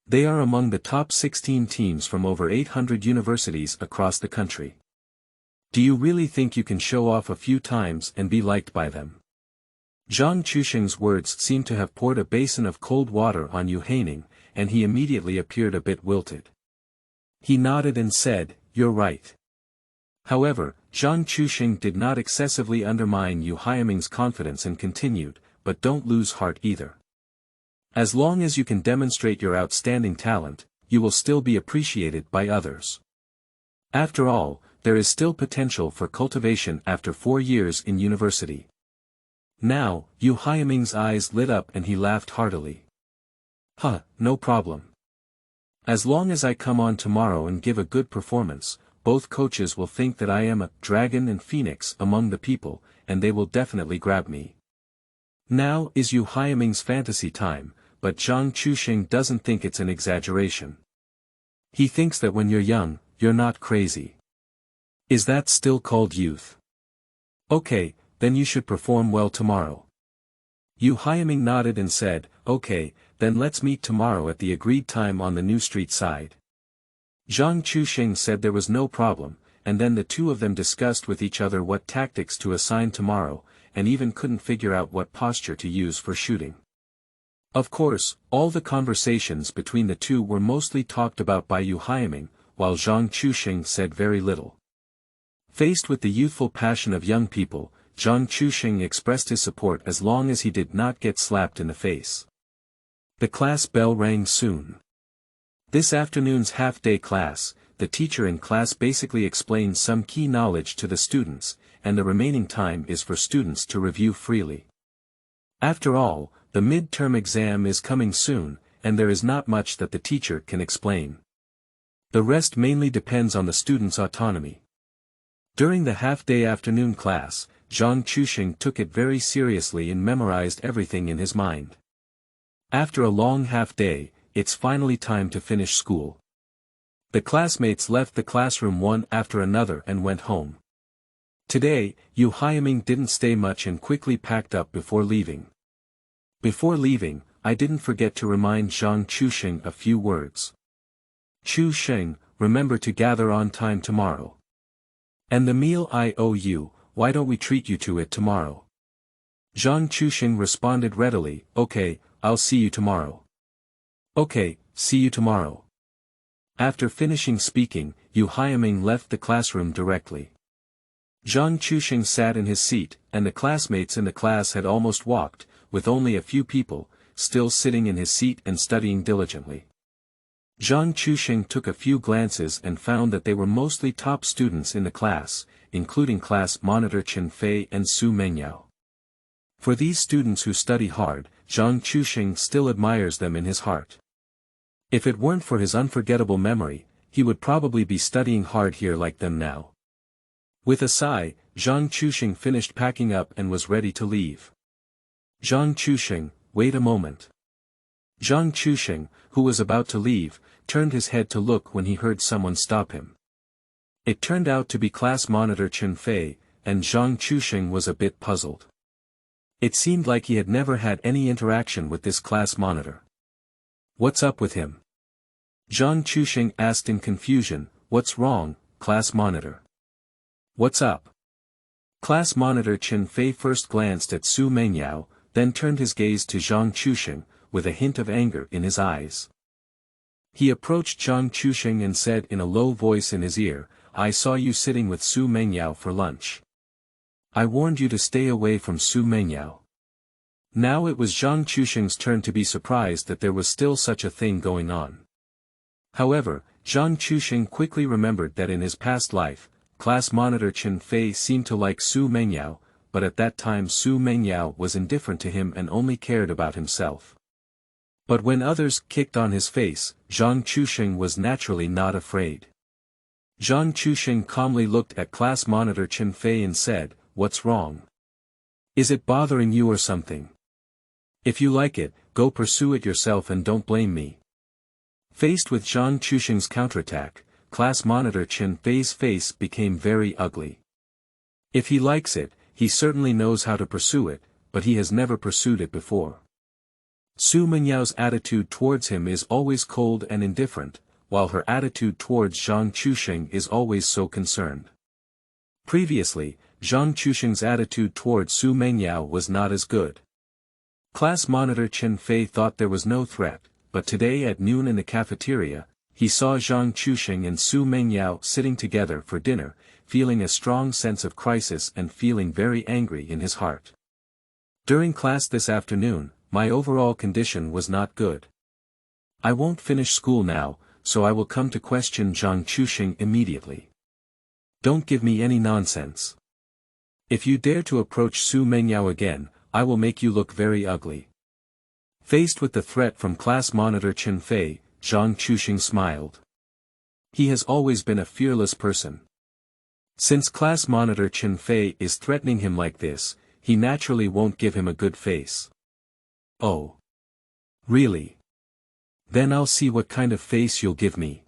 They are among the top 16 teams from over 800 universities across the country. Do you really think you can show off a few times and be liked by them? Zhang Chuxing's words seemed to have poured a basin of cold water on Yu Haiming, and he immediately appeared a bit wilted. He nodded and said, "You're right." However, Zhang Chuxing did not excessively undermine Yu Haiming's confidence and continued, "But don't lose heart either. As long as you can demonstrate your outstanding talent, you will still be appreciated by others. After all, there is still potential for cultivation after 4 years in university." Now, Yu Haiming's eyes lit up and he laughed heartily. "Huh, no problem. As long as I come on tomorrow and give a good performance, both coaches will think that I am a dragon and phoenix among the people, and they will definitely grab me." Now is Yu Haiming's fantasy time, but Zhang Chuxing doesn't think it's an exaggeration. He thinks that when you're young, you're not crazy. Is that still called youth? Okay, then you should perform well tomorrow. Yu Haiming nodded and said, "Okay, then let's meet tomorrow at the agreed time on the New Street side." Zhang Chuxing said there was no problem, and then the two of them discussed with each other what tactics to assign tomorrow, and even couldn't figure out what posture to use for shooting. Of course, all the conversations between the two were mostly talked about by Yu Haiming, while Zhang Chuxing said very little. Faced with the youthful passion of young people, Zhang Chuxing expressed his support as long as he did not get slapped in the face. The class bell rang soon. This afternoon's half-day class, the teacher in class basically explains some key knowledge to the students, and the remaining time is for students to review freely. After all, the mid-term exam is coming soon, and there is not much that the teacher can explain. The rest mainly depends on the students' autonomy. During the half-day afternoon class, Zhang Chuxing took it very seriously and memorized everything in his mind. After a long half-day, it's finally time to finish school. The classmates left the classroom one after another and went home. Today, Yu Haiming didn't stay much and quickly packed up before leaving. Before leaving, I didn't forget to remind Zhang Chuxing a few words. "Chuxing, remember to gather on time tomorrow. And the meal I owe you, why don't we treat you to it tomorrow?" Zhang Chuxing responded readily, "Okay, I'll see you tomorrow." "Okay, see you tomorrow." After finishing speaking, Yu Haiming left the classroom directly. Zhang Chuxing sat in his seat, and the classmates in the class had almost walked, with only a few people, still sitting in his seat and studying diligently. Zhang Chuxing took a few glances and found that they were mostly top students in the class, including class monitor Chen Fei and Su Mengyao. For these students who study hard, Zhang Chuxing still admires them in his heart. If it weren't for his unforgettable memory, he would probably be studying hard here like them now. With a sigh, Zhang Chuxing finished packing up and was ready to leave. Zhang Chuxing, wait a moment. Zhang Chuxing, who was about to leave, turned his head to look when he heard someone stop him. It turned out to be class monitor Chen Fei, and Zhang Chuxing was a bit puzzled. It seemed like he had never had any interaction with this class monitor. What's up with him? Zhang Chuxing asked in confusion. What's wrong, class monitor? What's up? Class monitor Chen Fei first glanced at Su Mengyao, then turned his gaze to Zhang Chuxing, with a hint of anger in his eyes. He approached Zhang Chuxing and said in a low voice in his ear, I saw you sitting with Su Mengyao for lunch. I warned you to stay away from Su Mengyao. Now it was Zhang Chuxing's turn to be surprised that there was still such a thing going on. However, Zhang Chuxing quickly remembered that in his past life, class monitor Chen Fei seemed to like Su Mengyao, but at that time Su Mengyao was indifferent to him and only cared about himself. But when others kicked on his face, Zhang Chuxing was naturally not afraid. Zhang Chuxing calmly looked at class monitor Chen Fei and said, What's wrong? Is it bothering you or something? If you like it, go pursue it yourself and don't blame me. Faced with Zhang Chuxing's counterattack, class monitor Chen Fei's face became very ugly. If he likes it, he certainly knows how to pursue it, but he has never pursued it before. Su Mengyao's attitude towards him is always cold and indifferent, while her attitude towards Zhang Chuxing is always so concerned. Previously, Zhang Chuxing's attitude towards Su Mengyao was not as good. Class monitor Chen Fei thought there was no threat, but today at noon in the cafeteria, he saw Zhang Chuxing and Su Mengyao sitting together for dinner, feeling a strong sense of crisis and feeling very angry in his heart. During class this afternoon, my overall condition was not good. I won't finish school now, so I will come to question Zhang Chuxing immediately. Don't give me any nonsense. If you dare to approach Su Mengyao again, I will make you look very ugly. Faced with the threat from class monitor Chen Fei, Zhang Chuxing smiled. He has always been a fearless person. Since class monitor Chen Fei is threatening him like this, he naturally won't give him a good face. Oh. Really? Then I'll see what kind of face you'll give me.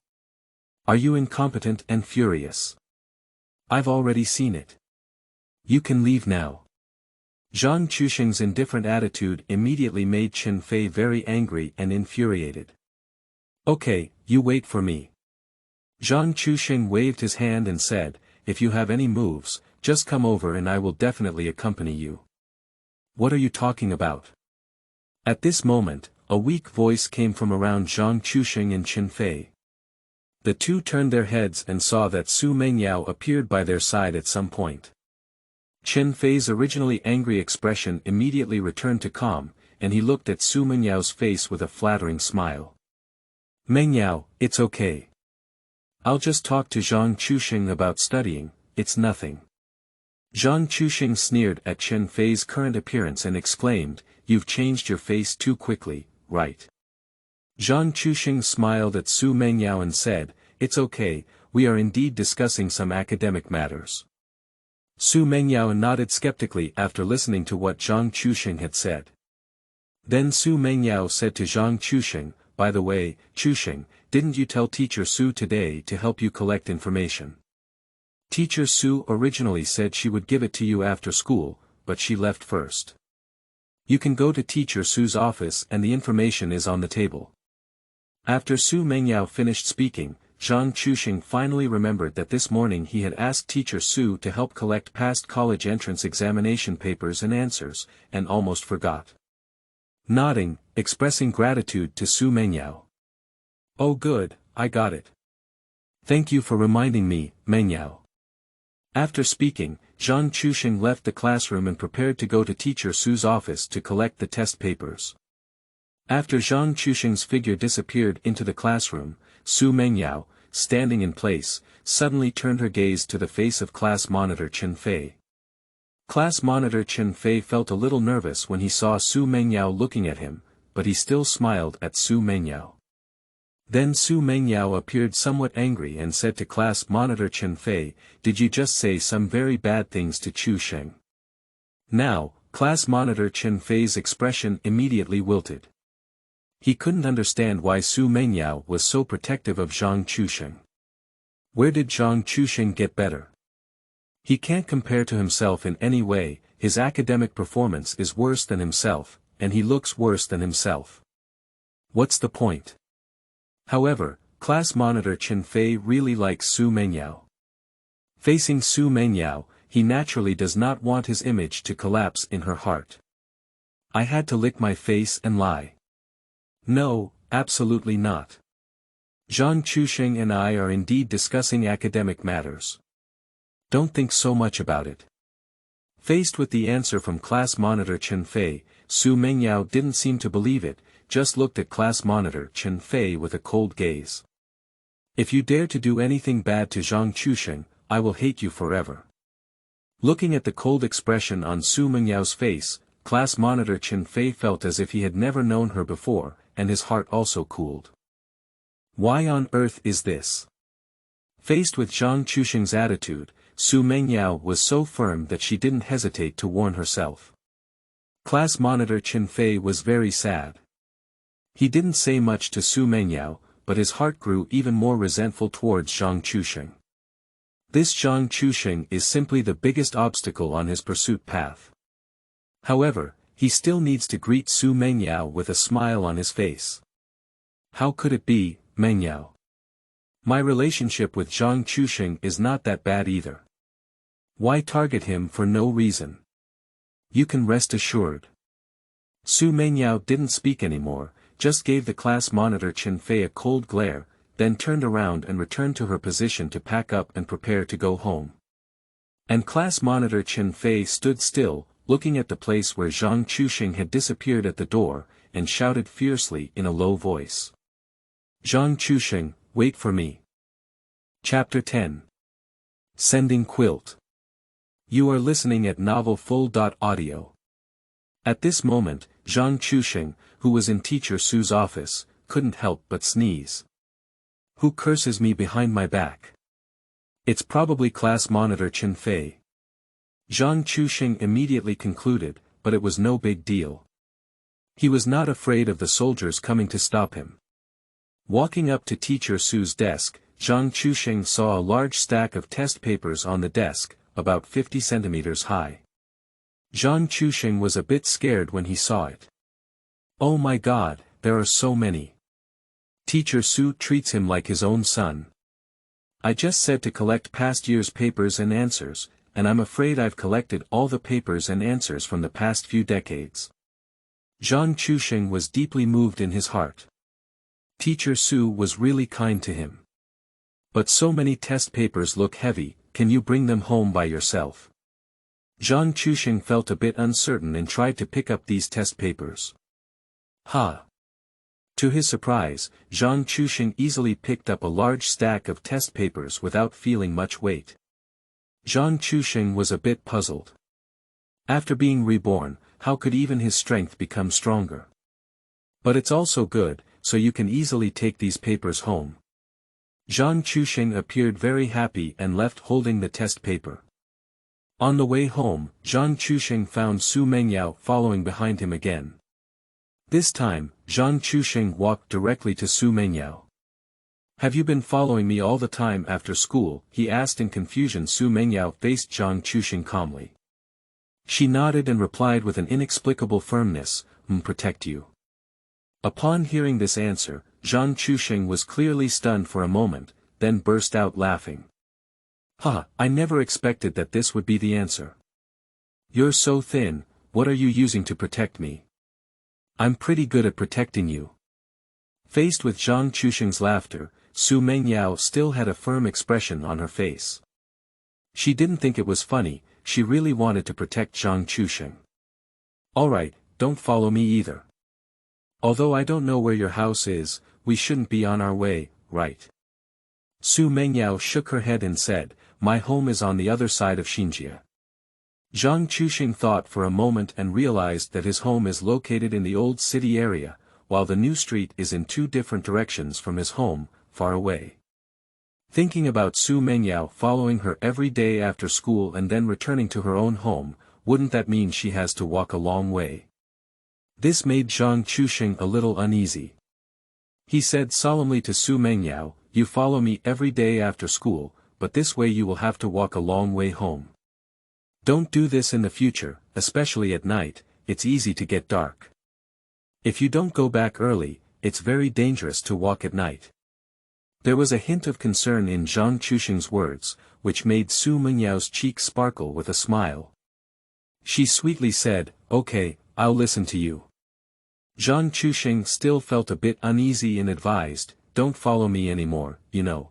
Are you incompetent and furious? I've already seen it. You can leave now. Zhang Chuxing's indifferent attitude immediately made Chen Fei very angry and infuriated. Okay, you wait for me. Zhang Chuxing waved his hand and said, if you have any moves, just come over and I will definitely accompany you. What are you talking about? At this moment, a weak voice came from around Zhang Chuxing and Chen Fei. The two turned their heads and saw that Su Mengyao appeared by their side at some point. Chen Fei's originally angry expression immediately returned to calm, and he looked at Su Mengyao's face with a flattering smile. Mengyao, it's okay. I'll just talk to Zhang Chuxing about studying, it's nothing. Zhang Chuxing sneered at Chen Fei's current appearance and exclaimed, you've changed your face too quickly, right? Zhang Chuxing smiled at Su Mengyao and said, it's okay, we are indeed discussing some academic matters. Su Mengyao nodded skeptically after listening to what Zhang Chuxing had said. Then Su Mengyao said to Zhang Chuxing, by the way, Chuxing, didn't you tell Teacher Su today to help you collect information? Teacher Su originally said she would give it to you after school, but she left first. You can go to Teacher Su's office and the information is on the table. After Su Mengyao finished speaking, Zhang Chuxing finally remembered that this morning he had asked Teacher Su to help collect past college entrance examination papers and answers, and almost forgot. Nodding, expressing gratitude to Su Mengyao. Oh good, I got it. Thank you for reminding me, Mengyao. After speaking, Zhang Chuxing left the classroom and prepared to go to Teacher Su's office to collect the test papers. After Zhang Chuxing's figure disappeared into the classroom, Su Mengyao, standing in place, suddenly turned her gaze to the face of class monitor Chen Fei. Class monitor Chen Fei felt a little nervous when he saw Su Mengyao looking at him, but he still smiled at Su Mengyao. Then Su Mengyao appeared somewhat angry and said to class monitor Chen Fei, "Did you just say some very bad things to Chuxing?" Now, class monitor Chen Fei's expression immediately wilted. He couldn't understand why Su Mengyao was so protective of Zhang Chuxing. Where did Zhang Chuxing get better? He can't compare to himself in any way, his academic performance is worse than himself, and he looks worse than himself. What's the point? However, class monitor Chen Fei really likes Su Mengyao. Facing Su Mengyao, he naturally does not want his image to collapse in her heart. I had to lick my face and lie. No, absolutely not. Zhang Chuxing and I are indeed discussing academic matters. Don't think so much about it. Faced with the answer from class monitor Chen Fei, Su Mengyao didn't seem to believe it, just looked at class monitor Chen Fei with a cold gaze. If you dare to do anything bad to Zhang Chuxing, I will hate you forever. Looking at the cold expression on Su Mengyao's face, class monitor Chen Fei felt as if he had never known her before, and his heart also cooled. Why on earth is this? Faced with Zhang Chuxing's attitude, Su Mengyao was so firm that she didn't hesitate to warn herself. Class monitor Chen Fei was very sad. He didn't say much to Su Mengyao, but his heart grew even more resentful towards Zhang Chuxing. This Zhang Chuxing is simply the biggest obstacle on his pursuit path. However, he still needs to greet Su Mengyao with a smile on his face. How could it be, Mengyao? My relationship with Zhang Chuxing is not that bad either. Why target him for no reason? You can rest assured. Su Mengyao didn't speak anymore, just gave the class monitor Chen Fei a cold glare, then turned around and returned to her position to pack up and prepare to go home. And class monitor Chen Fei stood still, looking at the place where Zhang Chuxing had disappeared at the door, and shouted fiercely in a low voice. Zhang Chuxing, wait for me. Chapter 10. Sending Quilt. You are listening at novelfull.audio. At this moment, Zhang Chuxing, who was in Teacher Su's office, couldn't help but sneeze. Who curses me behind my back? It's probably class monitor Chen Fei. Zhang Chuxing immediately concluded, but it was no big deal. He was not afraid of the soldiers coming to stop him. Walking up to Teacher Su's desk, Zhang Chuxing saw a large stack of test papers on the desk, about 50 centimeters high. Zhang Chuxing was a bit scared when he saw it. Oh my God, there are so many. Teacher Su treats him like his own son. I just said to collect past year's papers and answers, and I'm afraid I've collected all the papers and answers from the past few decades. Zhang Chuxing was deeply moved in his heart. Teacher Su was really kind to him. But so many test papers look heavy, can you bring them home by yourself? Zhang Chuxing felt a bit uncertain and tried to pick up these test papers. Ha! To his surprise, Zhang Chuxing easily picked up a large stack of test papers without feeling much weight. Zhang Chuxing was a bit puzzled. After being reborn, how could even his strength become stronger? But it's also good, so you can easily take these papers home. Zhang Chuxing appeared very happy and left holding the test paper. On the way home, Zhang Chuxing found Su Mengyao following behind him again. This time, Zhang Chuxing walked directly to Su Mengyao. Have you been following me all the time after school? He asked in confusion. Su Mengyao faced Zhang Chuxing calmly. She nodded and replied with an inexplicable firmness, protect you. Upon hearing this answer, Zhang Chuxing was clearly stunned for a moment, then burst out laughing. Ha, I never expected that this would be the answer. You're so thin, what are you using to protect me? I'm pretty good at protecting you. Faced with Zhang Chuxing's laughter, Su Mengyao still had a firm expression on her face. She didn't think it was funny, she really wanted to protect Zhang Chusheng. Alright, don't follow me either. Although I don't know where your house is, we shouldn't be on our way, right? Su Mengyao shook her head and said, my home is on the other side of Xinjie. Zhang Chusheng thought for a moment and realized that his home is located in the old city area, while the new street is in two different directions from his home, far away. Thinking about Su Mengyao following her every day after school and then returning to her own home, wouldn't that mean she has to walk a long way? This made Zhang Chusheng a little uneasy. He said solemnly to Su Mengyao, you follow me every day after school, but this way you will have to walk a long way home. Don't do this in the future, especially at night, it's easy to get dark. If you don't go back early, it's very dangerous to walk at night. There was a hint of concern in Zhang Chusheng's words, which made Su Mengyao's cheeks sparkle with a smile. She sweetly said, okay, I'll listen to you. Zhang Chusheng still felt a bit uneasy and advised, don't follow me anymore, you know.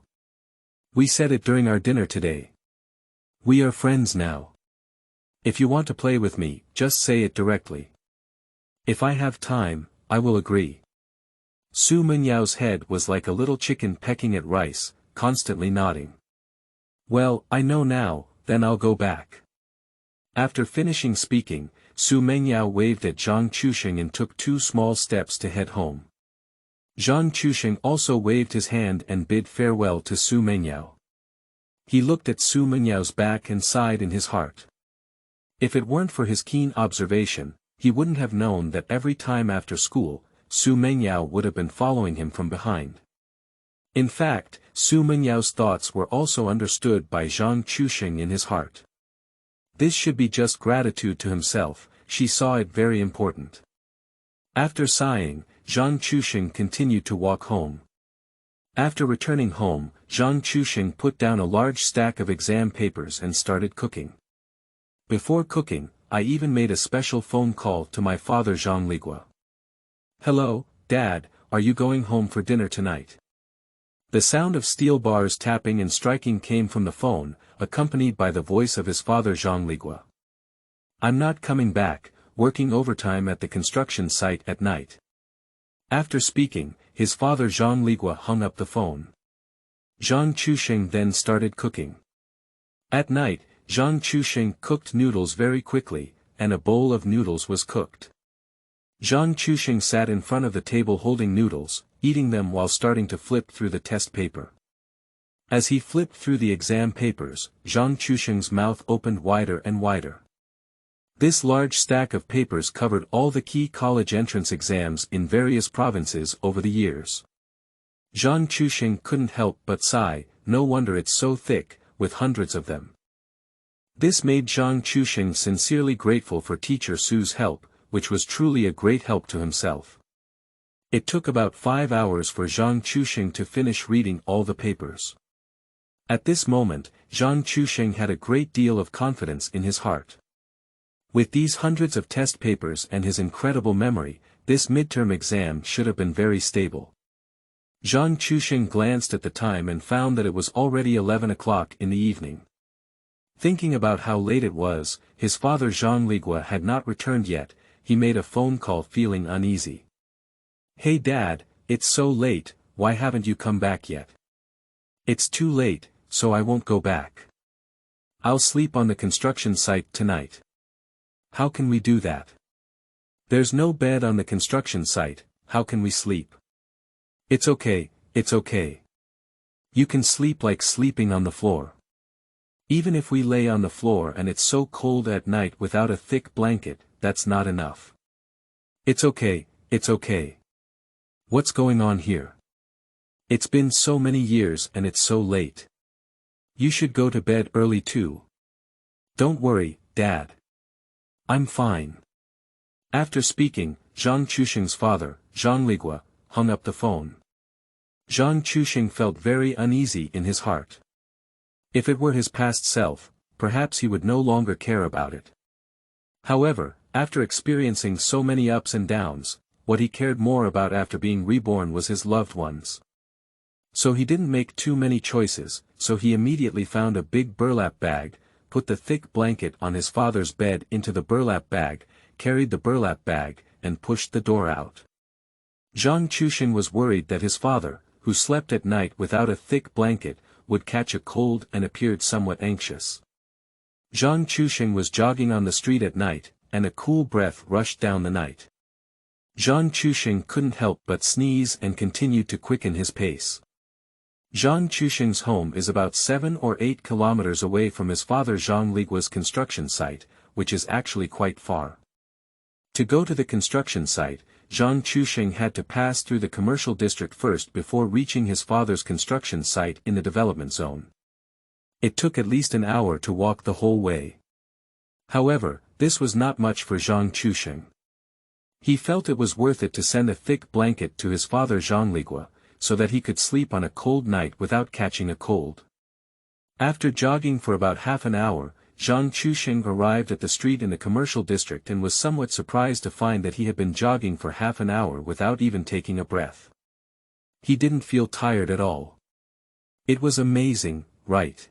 We said it during our dinner today. We are friends now. If you want to play with me, just say it directly. If I have time, I will agree. Su Menyao's head was like a little chicken pecking at rice, constantly nodding. Well, I know now, then I'll go back. After finishing speaking, Su Mengyao waved at Zhang Chusheng and took 2 small steps to head home. Zhang Chusheng also waved his hand and bid farewell to Su Mengyao. He looked at Su Mengyao's back and sighed in his heart. If it weren't for his keen observation, he wouldn't have known that every time after school, Su Mengyao would have been following him from behind. In fact, Su Mengyao's thoughts were also understood by Zhang Chusheng in his heart. This should be just gratitude to himself, she saw it very important. After sighing, Zhang Chusheng continued to walk home. After returning home, Zhang Chusheng put down a large stack of exam papers and started cooking. Before cooking, I even made a special phone call to my father Zhang Ligua. Hello, Dad, are you going home for dinner tonight? The sound of steel bars tapping and striking came from the phone, accompanied by the voice of his father Zhang Ligua. I'm not coming back, working overtime at the construction site at night. After speaking, his father Zhang Ligua hung up the phone. Zhang Chusheng then started cooking. At night, Zhang Chusheng cooked noodles very quickly, and a bowl of noodles was cooked. Zhang Chusheng sat in front of the table holding noodles, eating them while starting to flip through the test paper. As he flipped through the exam papers, Zhang Chusheng's mouth opened wider and wider. This large stack of papers covered all the key college entrance exams in various provinces over the years. Zhang Chusheng couldn't help but sigh, no wonder it's so thick, with hundreds of them. This made Zhang Chusheng sincerely grateful for teacher Su's help, which was truly a great help to himself. It took about 5 hours for Zhang Chusheng to finish reading all the papers. At this moment, Zhang Chusheng had a great deal of confidence in his heart. With these hundreds of test papers and his incredible memory, this midterm exam should have been very stable. Zhang Chusheng glanced at the time and found that it was already 11 o'clock in the evening. Thinking about how late it was, his father Zhang Ligua had not returned yet, he made a phone call feeling uneasy. Hey Dad, it's so late, why haven't you come back yet? It's too late, so I won't go back. I'll sleep on the construction site tonight. How can we do that? There's no bed on the construction site, how can we sleep? It's okay, it's okay. You can sleep like sleeping on the floor. Even if we lay on the floor and it's so cold at night without a thick blanket, that's not enough. It's okay, it's okay. What's going on here? It's been so many years and it's so late. You should go to bed early too. Don't worry, Dad. I'm fine. After speaking, Zhang Chusheng's father, Zhang Ligua, hung up the phone. Zhang Chusheng felt very uneasy in his heart. If it were his past self, perhaps he would no longer care about it. However, after experiencing so many ups and downs, what he cared more about after being reborn was his loved ones. So he didn't make too many choices, so he immediately found a big burlap bag, put the thick blanket on his father's bed into the burlap bag, carried the burlap bag, and pushed the door out. Zhang Chuxing was worried that his father, who slept at night without a thick blanket, would catch a cold and appeared somewhat anxious. Zhang Chuxing was jogging on the street at night, and a cool breath rushed down the night. Zhang Chuxing couldn't help but sneeze and continued to quicken his pace. Zhang Chuxing's home is about 7 or 8 kilometers away from his father Zhang Ligua's construction site, which is actually quite far. To go to the construction site, Zhang Chuxing had to pass through the commercial district first before reaching his father's construction site in the development zone. It took at least an hour to walk the whole way. However, this was not much for Zhang Chuxing. He felt it was worth it to send a thick blanket to his father Zhang Ligua, so that he could sleep on a cold night without catching a cold. After jogging for about half an hour, Zhang Chuxing arrived at the street in the commercial district and was somewhat surprised to find that he had been jogging for half an hour without even taking a breath. He didn't feel tired at all. It was amazing, right?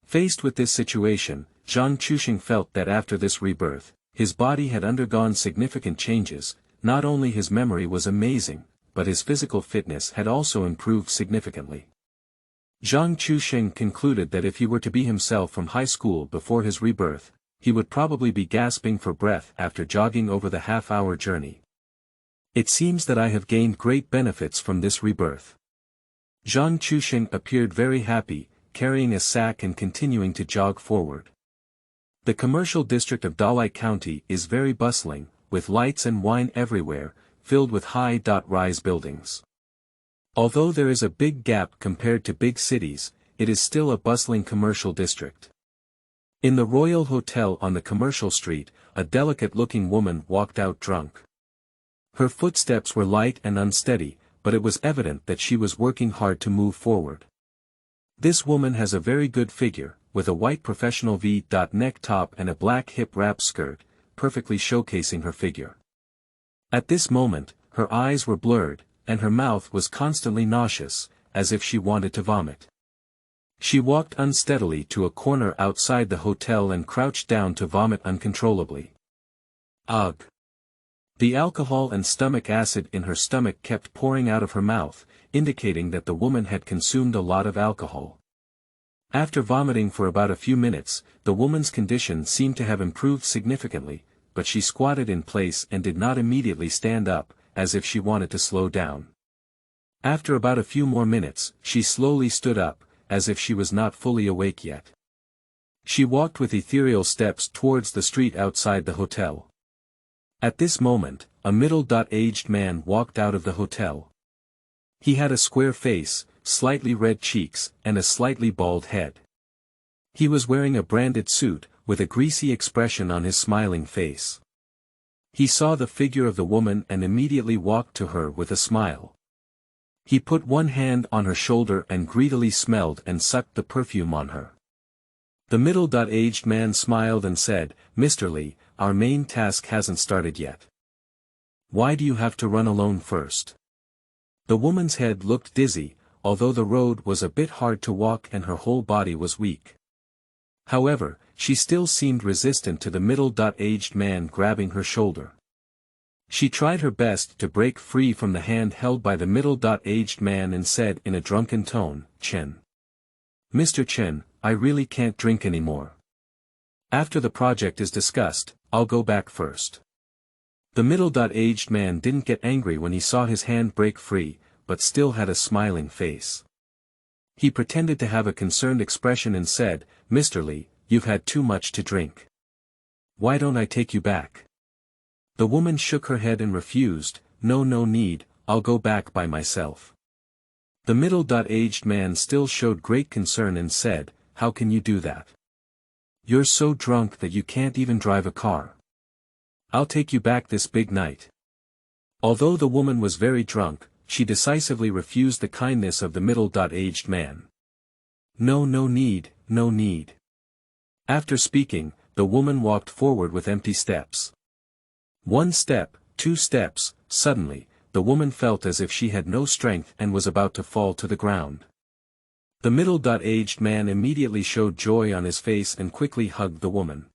Faced with this situation, Zhang Chuxing felt that after this rebirth, his body had undergone significant changes. Not only his memory was amazing, but his physical fitness had also improved significantly. Zhang Chuxing concluded that if he were to be himself from high school before his rebirth, he would probably be gasping for breath after jogging over the half-hour journey. It seems that I have gained great benefits from this rebirth. Zhang Chuxing appeared very happy, carrying a sack and continuing to jog forward. The commercial district of Dalai County is very bustling, with lights and wine everywhere, filled with high-rise buildings. Although there is a big gap compared to big cities, it is still a bustling commercial district. In the Royal Hotel on the commercial street, a delicate-looking woman walked out drunk. Her footsteps were light and unsteady, but it was evident that she was working hard to move forward. This woman has a very good figure, with a white professional V-neck top and a black hip-wrap skirt, perfectly showcasing her figure. At this moment, her eyes were blurred, and her mouth was constantly nauseous, as if she wanted to vomit. She walked unsteadily to a corner outside the hotel and crouched down to vomit uncontrollably. Ugh! The alcohol and stomach acid in her stomach kept pouring out of her mouth, indicating that the woman had consumed a lot of alcohol. After vomiting for about a few minutes, the woman's condition seemed to have improved significantly, but she squatted in place and did not immediately stand up, as if she wanted to slow down. After about a few more minutes, she slowly stood up, as if she was not fully awake yet. She walked with ethereal steps towards the street outside the hotel. At this moment, a middle-aged man walked out of the hotel. He had a square face, slightly red cheeks, and a slightly bald head. He was wearing a branded suit, with a greasy expression on his smiling face. He saw the figure of the woman and immediately walked to her with a smile. He put one hand on her shoulder and greedily smelled and sucked the perfume on her. The middle-aged man smiled and said, "Mr. Li, our main task hasn't started yet. Why do you have to run alone first?" The woman's head looked dizzy, although the road was a bit hard to walk and her whole body was weak. However, she still seemed resistant to the middle-aged man grabbing her shoulder. She tried her best to break free from the hand held by the middle-aged man and said in a drunken tone, "Chen. Mr. Chen, I really can't drink anymore. After the project is discussed, I'll go back first." The middle-aged man didn't get angry when he saw his hand break free, but still had a smiling face. He pretended to have a concerned expression and said, "Mr. Li, you've had too much to drink. Why don't I take you back?" The woman shook her head and refused, No need, I'll go back by myself." The middle-aged man still showed great concern and said, "How can you do that? You're so drunk that you can't even drive a car. I'll take you back this big night." Although the woman was very drunk, she decisively refused the kindness of the middle-aged man. No need. After speaking, the woman walked forward with empty steps. 1 step, 2 steps, suddenly, the woman felt as if she had no strength and was about to fall to the ground. The middle-aged man immediately showed joy on his face and quickly hugged the woman.